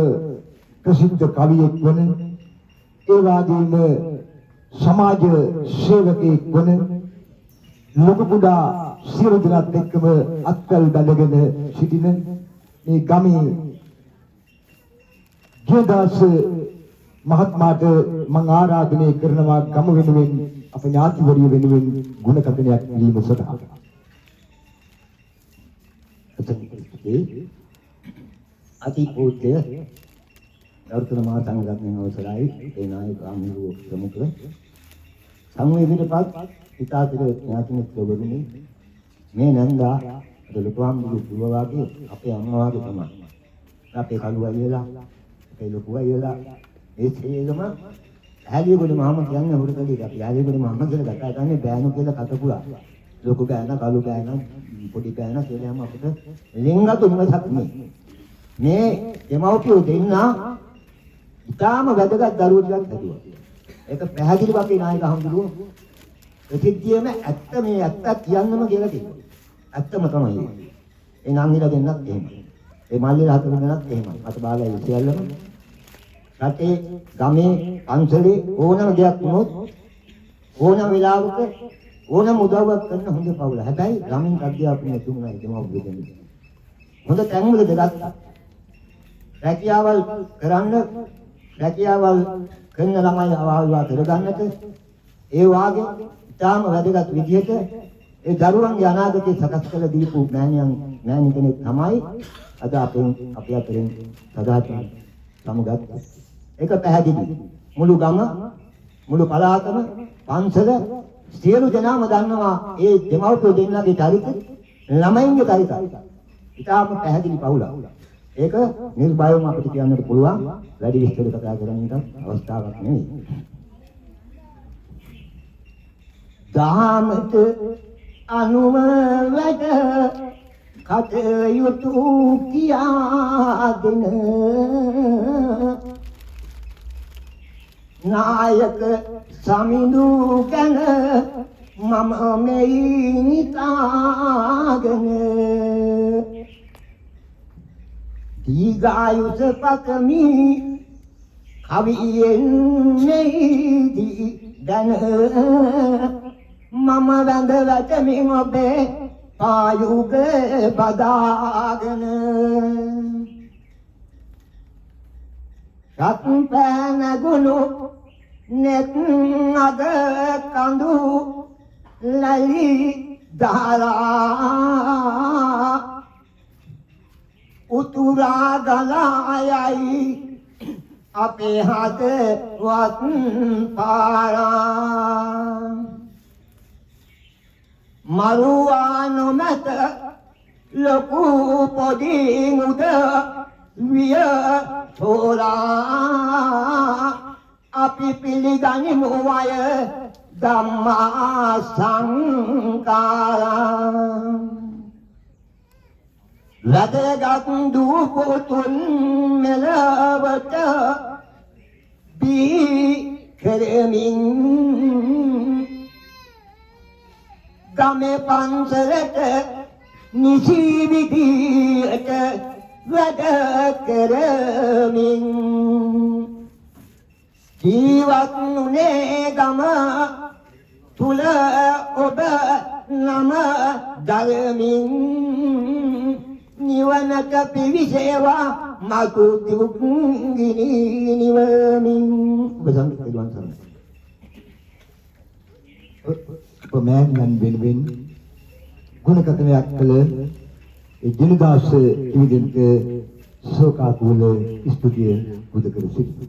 ප්‍රසිද්ධ කවියෙක් වන ඒ වගේම සමාජ සේවකයෙක් වන ලොකු කුඩා සියලු දෙනාත් එක්කම අත්කල් බැඳගෙන සිටින මේ ගමේ ජයදාස මහත්මයාට මම ආරාධනය කරනවා ගම වෙනුවෙන් අප ඥාතිවරිය වෙනුවෙන් ගුණ කථනයක් කිරීම සඳහා.
අතිපූජ්‍ය ගෞතම මහා සංඝරත්නයේ අවසරයි ඒ නායක ආමරු ප්‍රමුඛ සංවේදීපත් හිතාතිර ඥාතිමිත්‍රවරුනි මේ නන්දා ලොකුහාමුදුරු දුවවාගේ අපේ අම්මා වගේ තමයි. අපේ කළුවා ඉයලා අපේ ලොකුවා ඉයලා ඒ සියලුම යාළුවෝ මහම කියන්නේ හුරුකලී අපි යාළුවෝ මහම කියලා කතා කරන්නේ බෑනු කියලා කතපුවා. ලොකු බෑන කළු බෑන පොඩි බෑන කියලා අපිට ලිංගතු නිවසක් නේ. මේ දෙමව්පියෝ දෙන්නා ඉතාම වැදගත් දරුවෝ ටිකක් හැදුවා. ඒක පැහැදිලිව අපේ නායක හඳුරුවෝ ප්‍රතිද්දියම ඇත්ත මේ ඇත්ත කියන්නම කියලා කිව්වා. ඇත්තම තමයි. ඒ නංගිලා දෙන්නත් එහෙමයි. ඒ මල්ලිලා හතර දෙනාත් එහෙමයි. අත බාලයි සියල්ලම රටේ ගමේ පන්සලේ ඕනම දෙයක් වුණොත් ඕනම වෙලාවක ඕනම උදව්වක් කරන හොඳ පවුල. හැබැයි ළමින් අධ්‍යාපනය තුනයි දෙමව්පියෝ දෙන්නේ. හොඳ තැන්වල දෙකක් රැකියාවල් කරන්න රැකියාවල් කරන ළමයි අවාවිවා කරගන්නට ඒ වාගේ ඉතාම වැදගත් විදිහට ඒ දරුවන්ගේ අනාගතය සකස් කළ දීපු මෑණි කෙනෙක් තමයි අද අපේ අතරින් සදාචාර සමුගත්. ඒක පැහැදිලි. මුළු ගම මුළු පළාතම පන්සල සියලු දෙනාම දන්නවා ඒ දෙමව්පියෝ දෙන්නගේ චරිත ළමයින්ගේ චරිත. ඉතාම පැහැදිලි පවුලක්. ඒක නිර්භයවම අපිට කියන්නට පුළුවන් වැඩි විස්තර කතා කරන්නට අවස්ථාවක් නෙවෙයි. දහමට අනුව වැඩ කටයුතු කියා දෙන නායක සමිඳු ගැන මම මෙයි නිතාගෙන දීගායුෂ පතමි කවියෙන් නෙයිදී දැන මම වැඳ වැටමින් ඔබේ පායුග බදාගෙන රත් පෑන ගුණු නෙත් අද කඳු ලලි දාලා උතුරා ගලායයි අපේ හදවත් පාරා මරුවා නොමැත ලොකු පොඩි මුද විය තෝරා අපි පිළිගනිමු වය ධම්මා සංකාරා වැදගත් දුපුතුන් මෙලවට බී කරමින් ගමේ පන්සලට නිසි විදියට වැඩ කරමින් ජීවත් වුණේ ගම තුල ඔබ නම දරමින් නිවනට පිවිසේවා මතු දුක්ගිනි නිවමින්
පමෑන්යන් වෙනුවෙන් ගුණකථනයක් කළ ඒ ජනදාස කිවිදෙන්ට ශෝකාකුල ස්තුතිය පුද කර සිටිමු.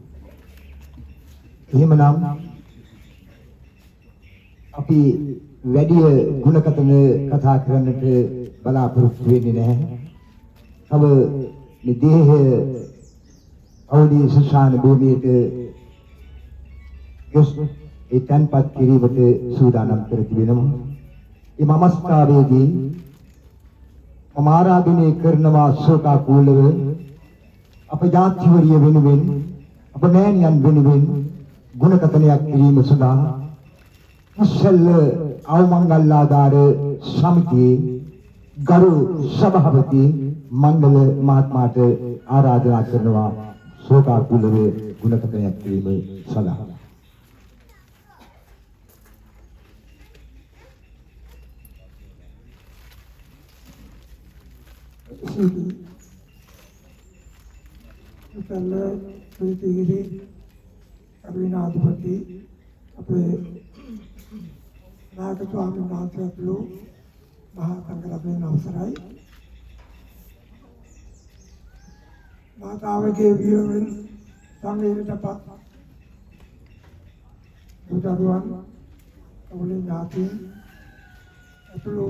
එහෙමනම් අපි වැඩි ගුණකථන කතා කරන්නට බලාපොරොත්තු වෙන්නේ නැහැ. තව මේ දේහ අවදි සුසාන භූමියට ගොස් ඒ තන්පත් කිරීමට සූදානම් කර තිබෙනවා. මේ මමස්කාරයේදී මම ආරාධනය කරනවා ශෝකාකුලව අප ජාතිවරිය වෙනුවෙන් අප මෑණියන් වෙනුවෙන් ගුණකථනයක් කිරීම සඳහා මුසල්ල අවමංගල්ලාදාර සමිතියේ ගරු සභාපති මණ්ඩල මහත්මයාට ආරාධනා කරනවා ශෝකාකුලව ගුණකථනයක් කිරීම සඳහා.
මුසල්ල ප්‍රතිගිරි අවිනාධිපති අපේ නායක ස්වාමීන් වහන්සේතුළු මහා සංඝරත්නයන් අවසරයි මාතාවගේ වියෝවෙන් සංවේදීතාවක් බුදුදරුවන් අවුලේ ඥාතීන් අතුළු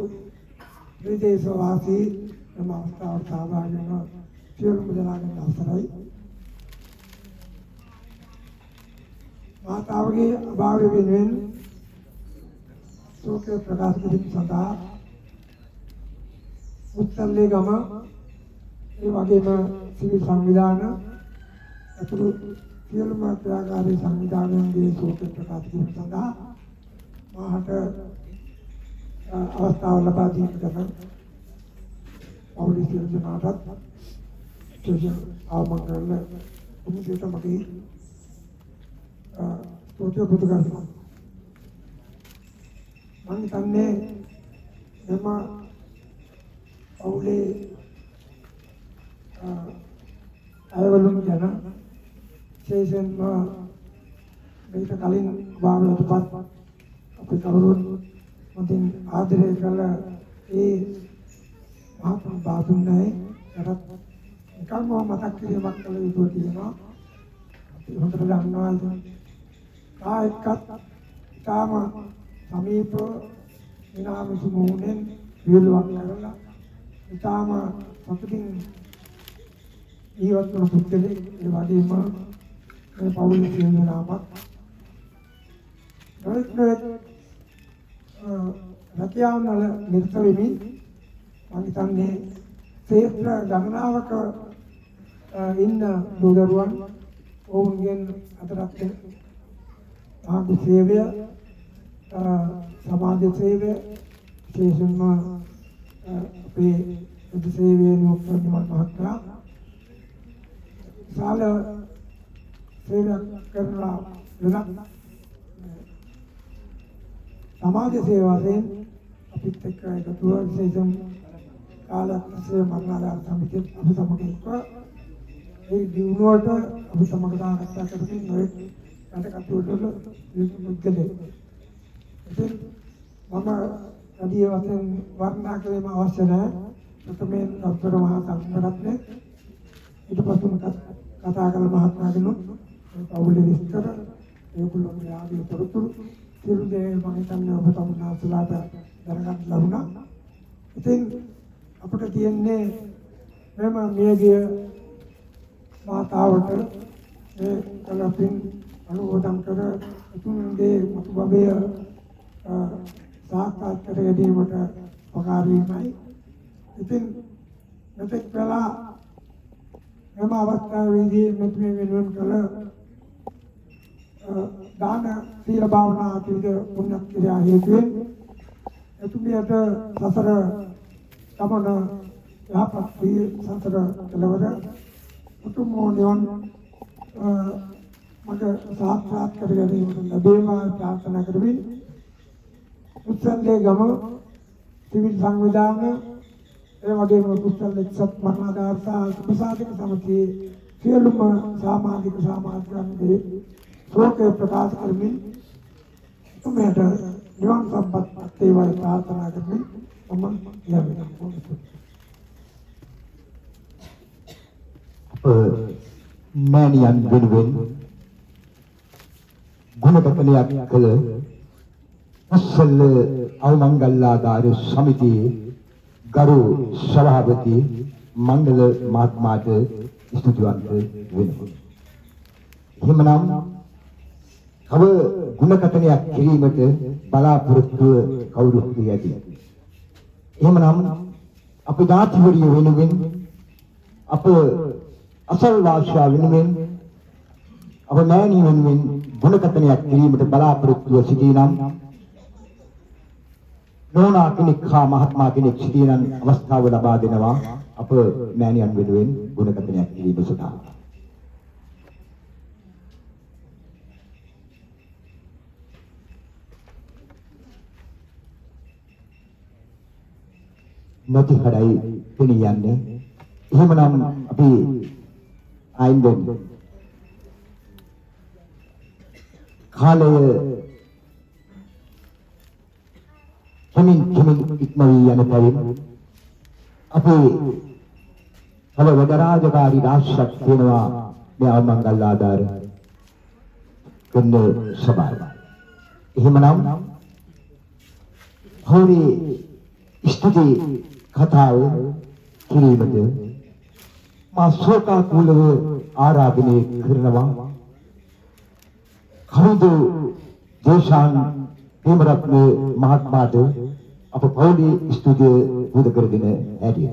විදේශවාසී එම අවස්ථාවට සහභාගී වන සියලුම දෙනාගේ අවසරයි මාතාවගේ අභාවය වෙනුවෙන් ශෝකය ප්‍රකාශ කිරීම සඳහා මුත්තල්ලේ ගම ඒ වගේම සිවිල් සංවිධාන අතුරු සියලුම ක්‍රියාකාරී සංවිධානයන්ගේ සෝතේ ප්‍රකාශ කිරීම සඳහා මාහට අවස්ථාව ලබා දීමට පෞලිස් සියලුනාටත් ආමන්ත්‍රණ උන්සිත මගේ ස්තුතිය පුද කරනවා. මම හිතන්නේ එම පෞලේ අයවලුන් ගැන විශේෂයෙන්ම මේක කලින් වාවලටපත් අපේ කවුරුන් මතින් ආදරය කළ ඒ මහත්ම බාදුන්නේ කරත් නිකම්ම මතක් කිරීමක් කළ යුතු තියෙනවා. අපි හොඳට දන්නවා එක්කත් තාම සමීප විනාමිසු මොහොනෙන් විලුවක් කරලා ඊටාම සතුටින් ජීවත් වන පුද්ගලෙක්. ඒ වගේම මේ පෞලිස් සියලුනාමත් රැකියාව වල නිරත වෙමින් මම හිතන්නේ ක්ෂේත්‍ර ගණනාවක ඉන්න දරුවන් ඔවුන්ගෙන් අතරත් ආගු සේවය සමාජ සේවය විශේෂයෙන්ම අපේ බුදු සේවයේ නියුක්ත මහත්මයා සාල සේවයක් කරලා වෙනත් සමාජ සේවාවෙන් අපිත් එක්ක එකතුව විශේෂයෙන් කාලක්ෂේ මරණාදාන සමිතිය අපි සමග එක්ව ඒ දිනුවට අපි සමග සාකච්ඡා කරමින් නොයෙක් කටකටුවල මුද්දලේ ඉතින් මම අදිය වශයෙන් වර්ණනා කිරීම අවශ්‍ය නැහැ. ප්‍රථමයෙන් ડોક્ટર මහා සංඝරත්නයේ ඊට පස්සේ කතා කළ මහත්මයාගෙනුත් පෞලේ විස්තර ඒගොල්ලෝගේ ආදී තොරතුරු සියලු දේ මම හිතන්නේ ඔබ තමුන්නාසලාට දැනගන්න ලැබුණා. ඉතින් අපිට තියෙන්නේ මෙම මියගිය මාතාවට ඒ කලපින් අනුමෝදන් කර උතුම්ගේ මුතුබබය සාක්ෂාත් කර ගැනීමට උපකාර වීමයි. ඉතින් මෙතෙක් වෙලා මෙම අවස්ථාවේදී මෙතුමිය වෙනුවෙන් කළ දාන සීල භාවනා ආදී පුණ්‍ය ක්‍රියා හේතුවෙන් එතුමියට සසර ගමන යහපත් වී සසර කෙලවර උතුම් නිවන් මඟ සාක්ෂාත් කර ගැනීමට ලැබේවා ප්‍රාර්ථනා කරමි. උත්සල්ලේ ගම සිවිල් සංවිධාන ඒ වගේම කුසල එක්සත් මරණාදාන සුපසාධක සමිතියේ සියලුම සමාජික සමාජයන්ගේ ශෝකය ප්‍රකාශ කරමින් තුමේට නිවන් සම්පත් වේවා ප්‍රාර්ථනා කරමින් මම යන්නේ.
මෑණියන් වෙනුවෙන් ගුණකථනයක් කළ කුසල අවමංගල්ලාධාර සමිතියේ ගරු සභාපති මංගල මහත්මයාට ස්තුතිවන්ත වෙනවා. එහෙමනම් කව ගුණකථනයක් කිරීමට බලාපොරොත්තු කවුරු හරි ඇති. එහෙමනම් අප දාතිවරිය වෙනුවෙන් අප අසල්වාසියා වෙනුවෙන් අප මෑණිය වෙනුවෙන් ගුණකථනයක් කිරීමට බලාපොරොත්තු සිටිනම් නෝනා කෙනෙක් හා මහත්මයා කෙනෙක් සිටිනම් අවස්ථාව ලබා දෙනවා අප මෑණියන් වෙනුවෙන් ගුණකථනයක් කිරීම සඳහා. නැති හරයි පෙනී යන්නේ. එහෙමනම් අපි ආයින් දෙන්න. කාලය කෙමින් ඉක්ම වී යන බැවින් අපේ තව වැඩ රාජකාරී රාශියක් තියෙනවා මේ අවමංගල් ආධාර කරන සභාව. එහෙමනම් හොරි ස්තුති කතාව කිරීමට මා ශෝකාකුලව ආරාධනය කරනවා කරුදු දේශාන් හේමරත්න මහත්මයාට අප පෞලි ස්තුතිය පුද කරගෙන ඇදී.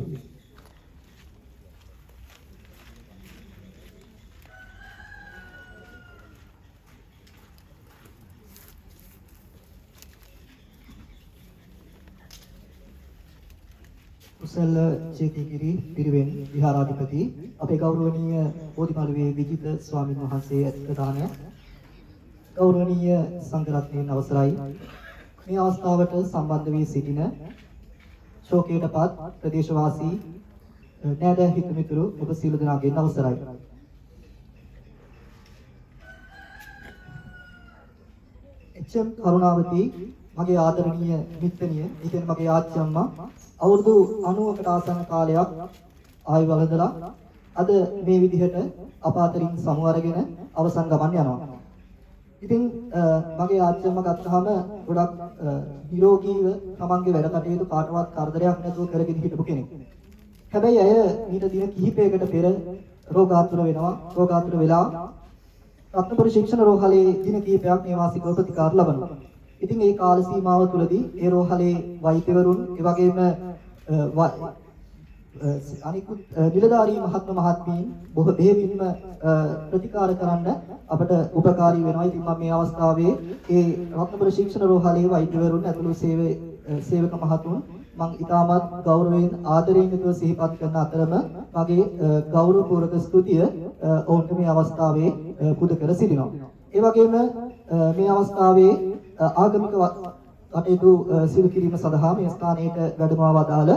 කුසල චේතිගිරි පිරිවෙන් විහාරාධිපති අපේ ගෞරවනීය බෝධිමළුවේ විජිත ස්වාමීන් වහන්සේ ප්‍රධාන ගෞරවනීය සංඝරත්නයන් අවසරයි මේ අවස්ථාවට සම්බන්ධ වී සිටින ශෝකයටපත් ප්‍රදේශවාසී නෑදෑ හිතමිතුරු ඔබ සියලු දෙනාගෙන් අවසරයි. එච්.එම්. කරුණාවති මගේ ආදරණීය මිත්‍රණිය, ඒ කියන්නේ මගේ ආච්චි අම්මා අවුරුදු 90කට ආසන්න කාලයක් ආයු වළඳලා අද මේ විදිහට අප අතරින් සමු අරගෙන අවසන් ගමන් යනවා. ඉතින් මගේ ආච්චි අම්මා ගත්තාම ගොඩක් නිරෝගීව තමන්ගේ වැඩ කටයුතු කාටවත් කරදරයක් නැතුව කරගෙන හිටපු කෙනෙක්. හැබැයි ඇය ඊට දින කිහිපයකට පෙර රෝගාතුර වෙනවා. රෝගාතුර වෙලා රත්නපුර ශික්ෂණ රෝහලේ දින කිහිපයක් නිවාසිකව ප්‍රතිකාර ලබනවා. ඉතින් ඒ කාල සීමාව තුළදී ඒ රෝහලේ වෛද්‍යවරුන් ඒ වගේම අනිකුත් නිලධාරී මහත්ම මහත්මීන් බොහෝ බෙහෙවින්ම ප්‍රතිකාර කරන්න අපට උපකාරී වෙනවා. ඉතින් මම මේ අවස්ථාවේ ඒ රත්නපුර ශික්ෂණ රෝහලේ වෛද්‍යවරුන් ඇතුළු සේවක මහතුන් මම ඉතාමත් ගෞරවයෙන් ආදරයෙන් යුතුව සිහිපත් කරන අතරම මගේ ගෞරවපූර්වක ස්තුතිය ඔවුන්ට මේ අවස්ථාවේ පුද කර සිටිනවා. ඒ වගේම මේ අවස්ථාවේ ආගමික කටයුතු සිදු කිරීම සඳහා මේ ස්ථානයට වැඩමවා වදාළ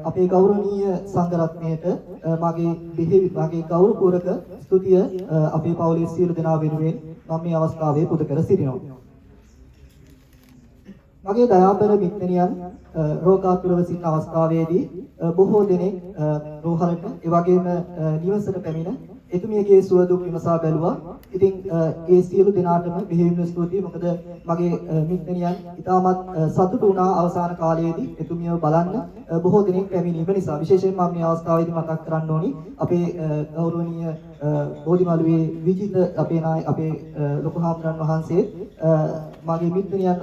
අපේ ගෞරවනීය සංඝරත්නයට මගේ ගෞරවපූර්වක ස්තුතිය අපේ පවුලේ සියලු දෙනා වෙනුවෙන් මම මේ අවස්ථාවේ පුද කර සිටිනවා. මගේ දයාබර මිත්‍රයන් රෝගාතුරව සිටින අවස්ථාවේදී බොහෝ දෙනෙක් රෝහලට ඒ වගේම නිවසට පැමිණ එතුමියගේ සුව දුක් විමසා බැලුවා. ඉතින් ඒ සියලු දෙනාටම බෙහෙවින්ම ස්තුතියි. මොකද මගේ මිත්‍රයන් ඉතාමත් සතුටු වුණා අවසාන කාලයේදී එතුමියව බලන්න බොහෝ දෙනෙක් පැමිණීම නිසා. විශේෂයෙන් මම මේ අවස්ථාවේදී මතක් කරන්න ඕනි අපේ ගෞරවනීය බෝධිමළුවේ විජිත අපේ ලොකු හාමුදුරන් වහන්සේ මගේ මිත්‍රයන්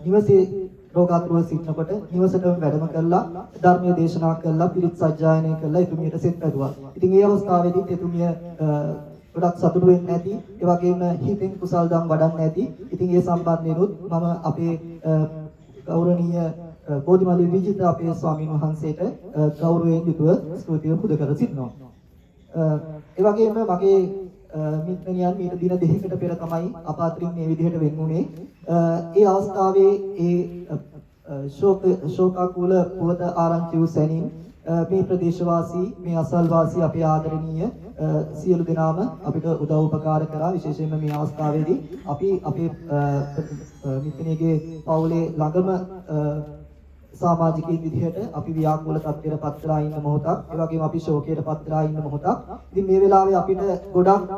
නිවසේ රෝගාතුරව සිටිනකොට නිවසටම වැඩම කළා ධර්මයේ දේශනා කළා පිරිත් සජ්ජායනය කළා එතුමියට සෙත් පැදුවා. ඉතින් ඒ අවස්ථාවේදී එතුමිය ගොඩක් සතුටු වෙන්නේ නැති ඒ වගේම හිතෙන් කුසල් දම් වඩන්නේ නැති. ඉතින් ඒ සම්බන්ධයෙන්ුත් මම අපේ ගෞරවනීය බෝධිමළුවේ විජිත අපේ ස්වාමීන් වහන්සේට ගෞරවයෙන් යුතුව ස්තුතිය පුද කර සිටිනවා. ඒ වගේම මගේ මිත්‍රයන් මීට දින දෙකකට පෙර තමයි අප අතරින් මේ විදිහට වෙන් වුණේ. ඒ අවස්ථාවේ ඒ ශෝකාකූල පුවත ආරංචි වූ සැනින් මේ ප්‍රදේශවාසී මේ අසල්වාසී අපේ ආදරණීය සියලු දෙනාම අපිට උදව් උපකාර කරා. විශේෂයෙන්ම මේ අවස්ථාවේදී අපි අපේ මිත්‍රණියගේ පවුලේ ළඟම සමාජිකයෙක් විදිහට අපි ව්‍යාකූල තත්ත්වයට පත් වෙලා ඉන්න මොහොතක්, ඒ වගේම අපි ශෝකයට පත් වෙලා ඉන්න මොහොතක්. ඉතින් මේ වෙලාවේ අපිට ගොඩක්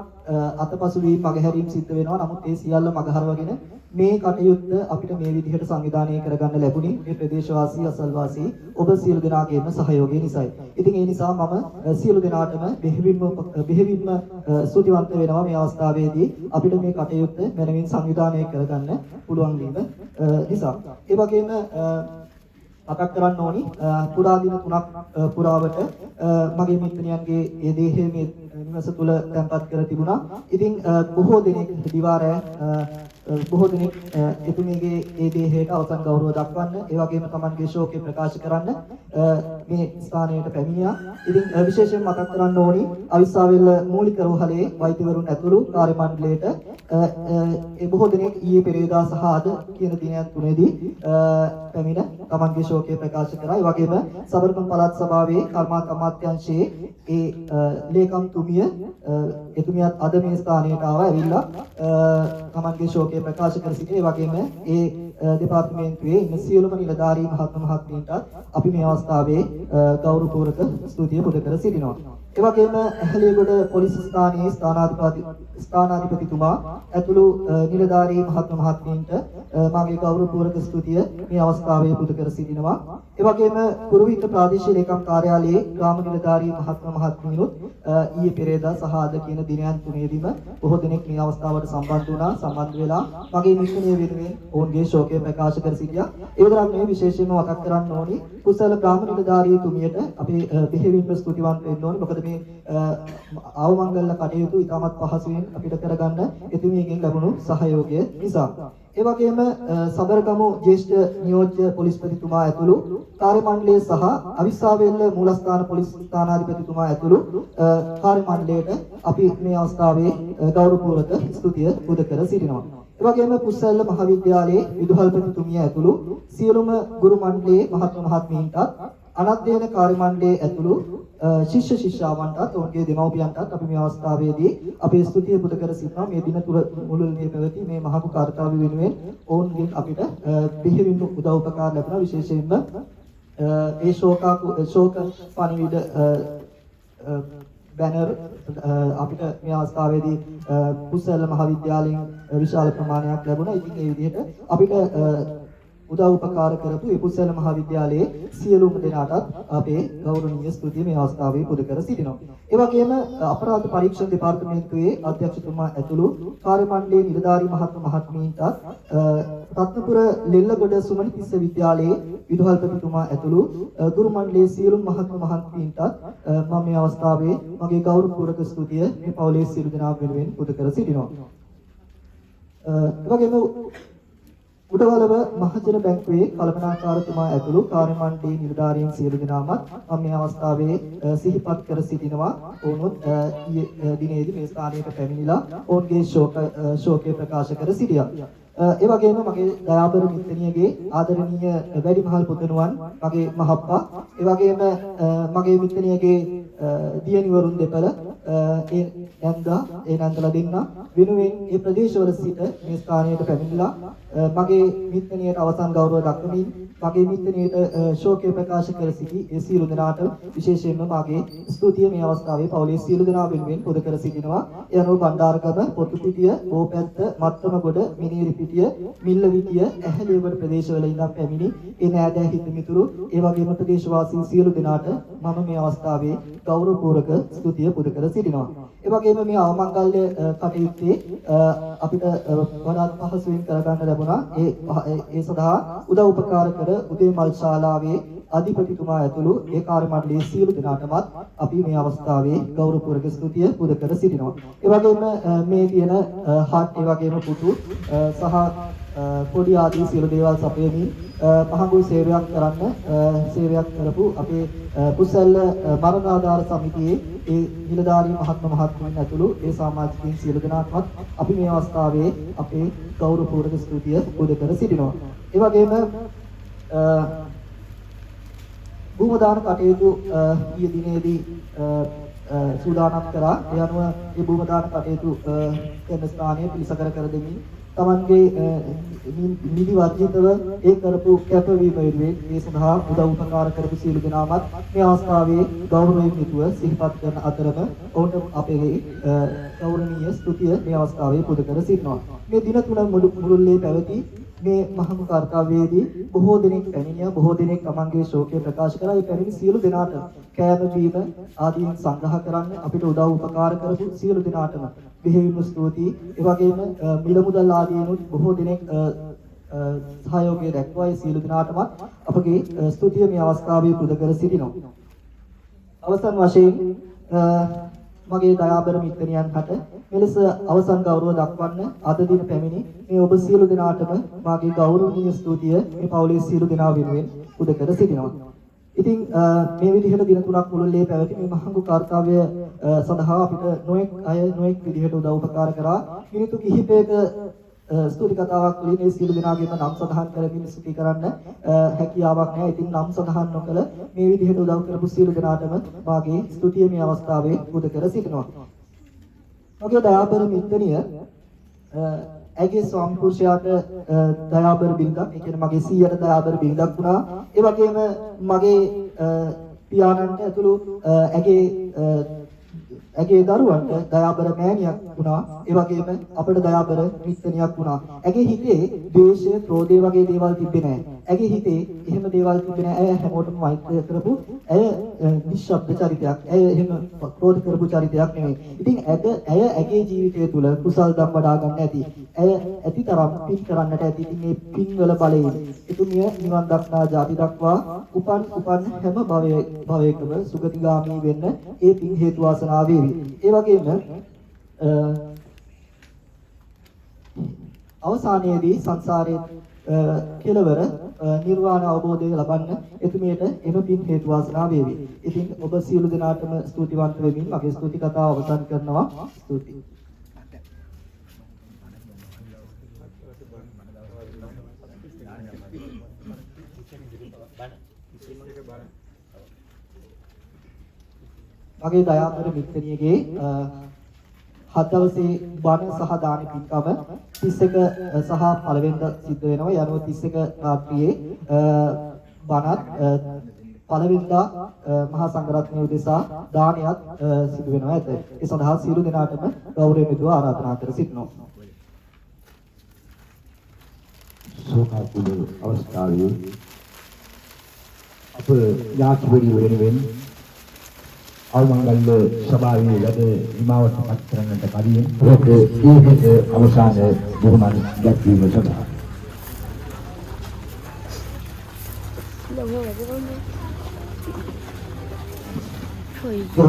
අතපසු වීම මගහැරීම් සිද්ධ වෙනවා. නමුත් ඒ සියල්ල මගහරවගෙන මේ කටයුත්ත අපිට මේ විදිහට සංවිධානය කරගන්න ලැබුණේ මේ ප්‍රදේශවාසී අසල්වාසී ඔබ සියලු දෙනාගේම සහයෝගය නිසායි. ඉතින් ඒ නිසා මම සියලු දෙනාටම බෙහෙවින්ම ස්තුතිවන්ත වෙනවා මේ අවස්ථාවේදී අපිට මේ කටයුත්ත මනමින් සංවිධානය කරගන්න පුළුවන් වීම නිසා. ඒ වගේම මතක් කරන්න ඕනි පුරා දින 3ක් පුරාවට මගේ මිත්‍රයන්ගේ ඒ දේහය මේ නිවස තුල තැන්පත් කර තිබුණා. ඉතින් බොහෝ දෙනෙක් දිවාරය බොහෝ දෙනෙක් එතුමියගේ ඒ දේහයට අවසන් ගෞරව දක්වන්න, ඒ වගේම Tamanගේ ශෝකය ප්‍රකාශ කරන්න මේ ස්ථානයට පැමිණියා. ඉතින් විශේෂයෙන් මතක් කරන්න ඕනි අවිස්සාවෙල්ල මූලික රෝහලේ වෛද්‍යවරුන් ඇතුළු කාර්ය මණ්ඩලයට ඒ බොහෝ දෙනෙක් ඊයේ පෙරේදා සහ අද කියන දිනයන් තුනේදී පැමිණ Tamanගේ ශෝකය ප්‍රකාශ කරා. ඒ වගේම සබරකම් පළාත් සභාවේ කර්මාන්ත අමාත්‍යාංශයේ ඒ ලේකම් තුමිය එතුමියත් අද මේ ස්ථානයට ආවා. ඇවිල්ලා Tamanගේ ශෝකය ප්‍රකාශ කර සිටිනේ. ඒ වගේම ඒ දෙපාර්තමේන්තුවේ ඉන්න සියලුම නිලධාරී මහත්ම මහත්මීන්ටත් අපි මේ අවස්ථාවේ ගෞරවපූර්වක ස්තුතිය පුද කර සිටිනවා. ඒ වගේම ඇහැලියගොඩ පොලිස් ස්ථානයේ ස්ථානාධිපතිතුමා ඇතුළු නිලධාරී මහත්ම මහත්මීන්ට මාගේ ගෞරවපූර්වක ස්තුතිය මේ අවස්ථාවේ පුද කර සිටිනවා. ඒ වගේම කුරුවිට ප්‍රාදේශීය ලේකම් කාර්යාලයේ ග්‍රාම නිලධාරී මහත්ම මහත්මීනුත් ඊයේ පෙරේදා සහ අද කියන දිනයන් තුනේදීම බොහෝ දෙනෙක් මේ අවස්ථාවට සම්බන්ධ වුණා. සම්බන්ධ වෙලා මගේ මිත්‍රණිය වෙනුවෙන් ඔවුන්ගේ ශෝකය ප්‍රකාශ කර සිටියා. ඒ විතරක් නෙවෙයි විශේෂයෙන්ම මතක් කරන්න ඕනි කුසල ග්‍රාම නිලධාරී තුමියට අපි බෙහෙවින්ම ස්තුතිවන්ත වෙන්න ඕනි. මොකද මේ අවමංගල කටයුතු ඉතාමත් පහසුවෙන් අපිට කරගන්න එතුමියගෙන් ලැබුණු සහයෝගය නිසා. ඒ වගේම සබරගමු ජ්‍යෙෂ්ඨ නියෝජ්‍ය පොලිස්පතිතුමා ඇතුළු කාර්ය මණ්ඩලය සහ අවිස්සාවේල්ල මූලස්ථාන පොලිස් ස්ථානාධිපතිතුමා ඇතුළු කාර්ය මණ්ඩලයට අපි මේ අවස්ථාවේ ගෞරවපූර්වක ස්තුතිය පුද කර සිටිනවා. ඒ වගේම පුස්සැල්ල මහාවිද්‍යාලයේ විදුහල්පතිතුමිය ඇතුළු සියලුම ගුරු මණ්ඩලයේ මහත්ම මහත්මීන්ටත් අනධ්‍යයන කාර්ය මණ්ඩලයේ ඇතුළු ශිෂ්‍ය ශිෂ්‍යාවන්ටත් ඔවුන්ගේ දෙමව්පියන්ටත් අපි මේ අවස්ථාවේදී අපේ ස්තුතිය පුද කර සිටිනවා. මේ දින තුර මුළුල්ලේ පැවති මේ මහඟු කාර්යය වෙනුවෙන් ඔවුන්ගෙන් අපිට බෙහෙවින් උදව් උපකාර ලැබුණා. විශේෂයෙන්ම ඒ ශෝක පණිවිඩ බැනර් අපිට මේ අවස්ථාවේදී පුස්සැල්ල මහාවිද්‍යාලයෙන් විශාල ප්‍රමාණයක් ලැබුණා. ඉතින් ඒ විදිහට අපිට උදව් උපකාර කරපු ඒ පුස්සැල්ල මහාවිද්‍යාලයේ සියලුම දෙනාටත් අපේ ගෞරවනීය ස්තුතිය මේ අවස්ථාවේ පුද කර සිටිනවා. ඒ වගේම අපරාධ පරීක්ෂණ දෙපාර්තමේන්තුවේ අධ්‍යක්ෂතුමා ඇතුළු කාර්ය මණ්ඩලයේ නිලධාරී මහත්ම මහත්මීන්ටත් රත්නපුර ලෙල්ලගොඩ සුමන තිස්ස විද්‍යාලයේ විදුහල්පතිතුමා ඇතුළු ගුරු මණ්ඩලයේ සියලුම මහත්ම මහත්මීන්ටත් මම මේ අවස්ථාවේ මගේ ගෞරවපූර්වක ස්තුතිය මේ පවුලේ සියලු දෙනා වෙනුවෙන් පුද කර සිටිනවා. ඒ වගේම උඩවලව මහජන බැංකුවේ කළමනාකාරතුමා ඇතුළු කාර්ය මණ්ඩලයේ නිලධාරීන් සියලු දෙනාමත් මම මේ අවස්ථාවේ සිහිපත් කර සිටිනවා. ඔවුනුත් ඊයේ දිනේදී මේ ස්ථානයට පැමිණිලා ඔවුන්ගේ ශෝකය ප්‍රකාශ කර සිටියා. ඒ වගේම මගේ දයාබර මිත්‍රණියගේ ආදරණීය වැඩිමහල් පුතණුවන් මගේ මහප්පා ඒ වගේම මගේ මිත්‍රණියගේ දියණිවරුන් දෙපළ ඒ නන්දලා දෙන්න වෙනුවෙන් මේ ප්‍රදේශවල සිට මේ ස්ථානයට පැමිණිලා මගේ මිත්‍රණියට අවසන් ගෞරව දක්වමින් මගේ මිත්‍රණියට ශෝකය ප්‍රකාශ කර සිටි ඒ සියලු දෙනාට විශේෂයෙන්ම මගේ ස්තුතිය මේ අවස්ථාවේ පවුලේ සියලු දෙනා වෙනුවෙන් පුද කර සිටිනවා. ඒ අනුව බණ්ඩාරගම, පොතුපිටිය, බෝපැත්ත, මත්තමගොඩ, මිනිරිපිටිය, මිල්ලවිටිය, ඇහැලේවඩ ප්‍රදේශවල ඉඳන් පැමිණි ඒ නෑදෑ හිත මිතුරු ඒ වගේම ප්‍රදේශවාසීන් සියලු දෙනාට මම මේ අවස්ථාවේ ගෞරවපූර්වක ස්තුතිය පුද කර සිටිනවා. ඒ වගේම මේ අවමංගල්‍ය කටයුත්තේ අපිට වඩාත් පහසුවෙන් කරගන්න ලැබුණා. ඒ සඳහා උදව් උපකාර කර උදේ මල් ශාලාවේ අධිපතිතුමා ඇතුළු ඒ කාර්ය මණ්ඩලයේ සියලු දෙනාටමත් අපි මේ අවස්ථාවේ ගෞරවපූර්වක ස්තුතිය පුද කර සිටිනවා. ඒ වගේම මේ තියෙන හත් ඒ වගේම පුතු සහ පොඩි ආදී සියලු දේවල් සපයමින් මහඟු සේවයක් කරපු අපේ පුස්සැල්ල මරණාධාර සමිතියේ ඒ නිලධාරී මහත්ම මහත්මීන් ඇතුළු ඒ සමාජිකයින් සියලු දෙනාටමත් අපි මේ අවස්ථාවේ අපේ ගෞරවපූර්වක ස්තුතිය පුද කර සිටිනවා. ඒ වගේම භූමදාන කටයුතු ඊයේ දිනේදී සූදානම් කරා. ඒ අනුව මේ භූමදාන කටයුතු කරන ස්ථානයේ පිළිසකර කර දෙමින් තමන්ගේ නිදි වර්ජිතව ඒ කරපු කැපවීම වෙනුවෙන් මේ සඳහා උදව් උපකාර කරපු සියලු දෙනාමත් මේ අවස්ථාවේ ගෞරවයෙන් යුතුව සිහිපත් කරන අතරම ඔවුන්ට අපේ ගෞරවනීය ස්තුතිය මේ අවස්ථාවේ පුද කර සිටිනවා. මේ දින තුන මුළුල්ලේ පැවති මේ මහඟු කාර්යයේදී බොහෝ දෙනෙක් පැමිණියා. බොහෝ දෙනෙක් තමන්ගේ ශෝකය ප්‍රකාශ කරා. ඒ පැමිණි සියලු දෙනාට කෑම බීම ආදීන් සංග්‍රහ කරන්න අපිට උදව් උපකාර කරපු සියලු දෙනාටම බෙහෙවින්ම ස්තුතියි. ඒ වගේම මිල මුදල් ආදීනුත් බොහෝ දෙනෙක් සහයෝගය දක්වා ඒ සියලු දෙනාටම අපගේ ස්තුතිය මේ අවස්ථාවේ පුද කර සිටිනවා. අවසන් වශයෙන් මගේ දයාබර මිත්‍රයන්ට මෙලෙස අවසන් ගෞරව දක්වන්න අද දින පැමිණි මේ ඔබ සියලු දෙනාටම මාගේ ගෞරවනීය ස්තුතිය මේ පවුලේ සියලු දෙනා වෙනුවෙන් පුද කර සිටිනවා. ඉතින් මේ විදිහට දින තුනක් මුළුල්ලේ පැවති මේ මහඟු කාර්යය සඳහා අපිට නොඑක් විදිහට උදව් උපකාර කරා. මිනිත්තු කිහිපයක ස්තුති කතාවක් වලින් මේ සියලු දෙනාගේම නම් සඳහන් කරමින් ස්තුති කරන්න හැකියාවක් නැහැ. ඉතින් නම් සඳහන් නොකළ මේ විදිහට උදව් කරපු සියලු දෙනාටම මාගේ ස්තුතිය මේ අවස්ථාවේ පුද කර සිටිනවා. මගේ දයාබර මිත්‍රණිය ඇගේ ස්වාමි පුරුෂයාට දයාබර බිරිඳක්, ඒ කියන්නේ මගේ සීයට දයාබර බිරිඳක් වුණා. ඒ වගේම මගේ පියාණන්ට ඇතුළු ඇගේ දරුවන්ට දයාබර මෑණියක් වුණා. ඒ වගේම අපට දයාබර මිත්‍රණියක් වුණා. ඇගේ හිතේ ද්වේෂය, ක්‍රෝධය වගේ දේවල් තිබ්බේ නැහැ. ඇගේ හිතේ එහෙම දේවල් තිබෙන ඇය හැමෝටම මෛත්‍රී කරපු ඇය නිශ්ශබ්ද චරිතයක්. ඇය එහෙම ක්‍රෝධ කරපු චරිතයක් නෙමෙයි. ඉතින් ඇය ඇගේ ජීවිතය තුළ කුසල් දම් වඩා ගන්න ඇති. ඇය ඇතිතරම් පින් කරන්නට ඇති. ඉතින් මේ පින් වල බලයෙන් එතුමිය නිවන් දක්නා ජාති දක්වා උපන් හැම භවයකම සුගතිගාමී වෙන්න ඒ පින් හේතු වාසනා වේවි. ඒ වගේම අවසානයේදී සංසාරයේ කෙලවර නිර්වාණ අවබෝධය ලබන්න එතුමියට එම පින් හේතු වාසනා වේවි. ඉතින් ඔබ සියලු දෙනාටම ස්තුතිවන්ත වෙමින් මගේ ස්තුති කතාව අවසන් කරනවා. ස්තුතියි. මගේ දයාබර මිත්‍රණියගේ හත් දවසේ බණ සහ දාන පින්කම 31 සහ පළවෙනිදා සිද්ධ වෙනවා. යනුව 31 රාත්‍රියේ බණත් පළවෙනිදා මහා සංඝරත්නය උදෙසා දානයත් සිදු වෙනවා ඇත. ඒ සඳහා සියලු දෙනාටම ගෞරවයෙන් යුතුව ආරාධනා කර සිටිනවා.
සෝකාකුල අවස්ථාවේ අප යාත්‍රාවලිය වෙනුවෙන් අවමංගල්‍ය සභාවේ වැඩ නිමාවට පත් කරන්නට කලින් ඒකේ අවසාන බොහොමන් දැක්වීම සඳහා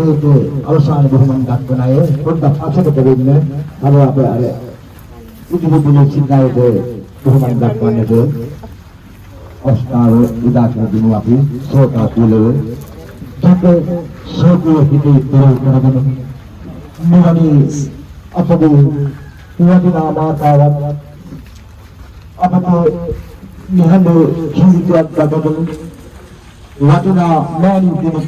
ඒකේ අවසාන බොහොමන් දක්වන අය පොඩ්ඩක් අසකට වෙන්න අර අපේ අර ඉදිරිපිට සිටායේ බොහොමන් දක්වන්නට අවස්ථාව උදා කර දෙමු අපි සෝකාකුලව සෝකෝ හිතේ කරගෙන මෙවැනි අපගේ වටිනා මාතාවක් අපට නිහඬ ජීවිතයක් ගතවන වටිනා මෑණියන් කෙනෙක්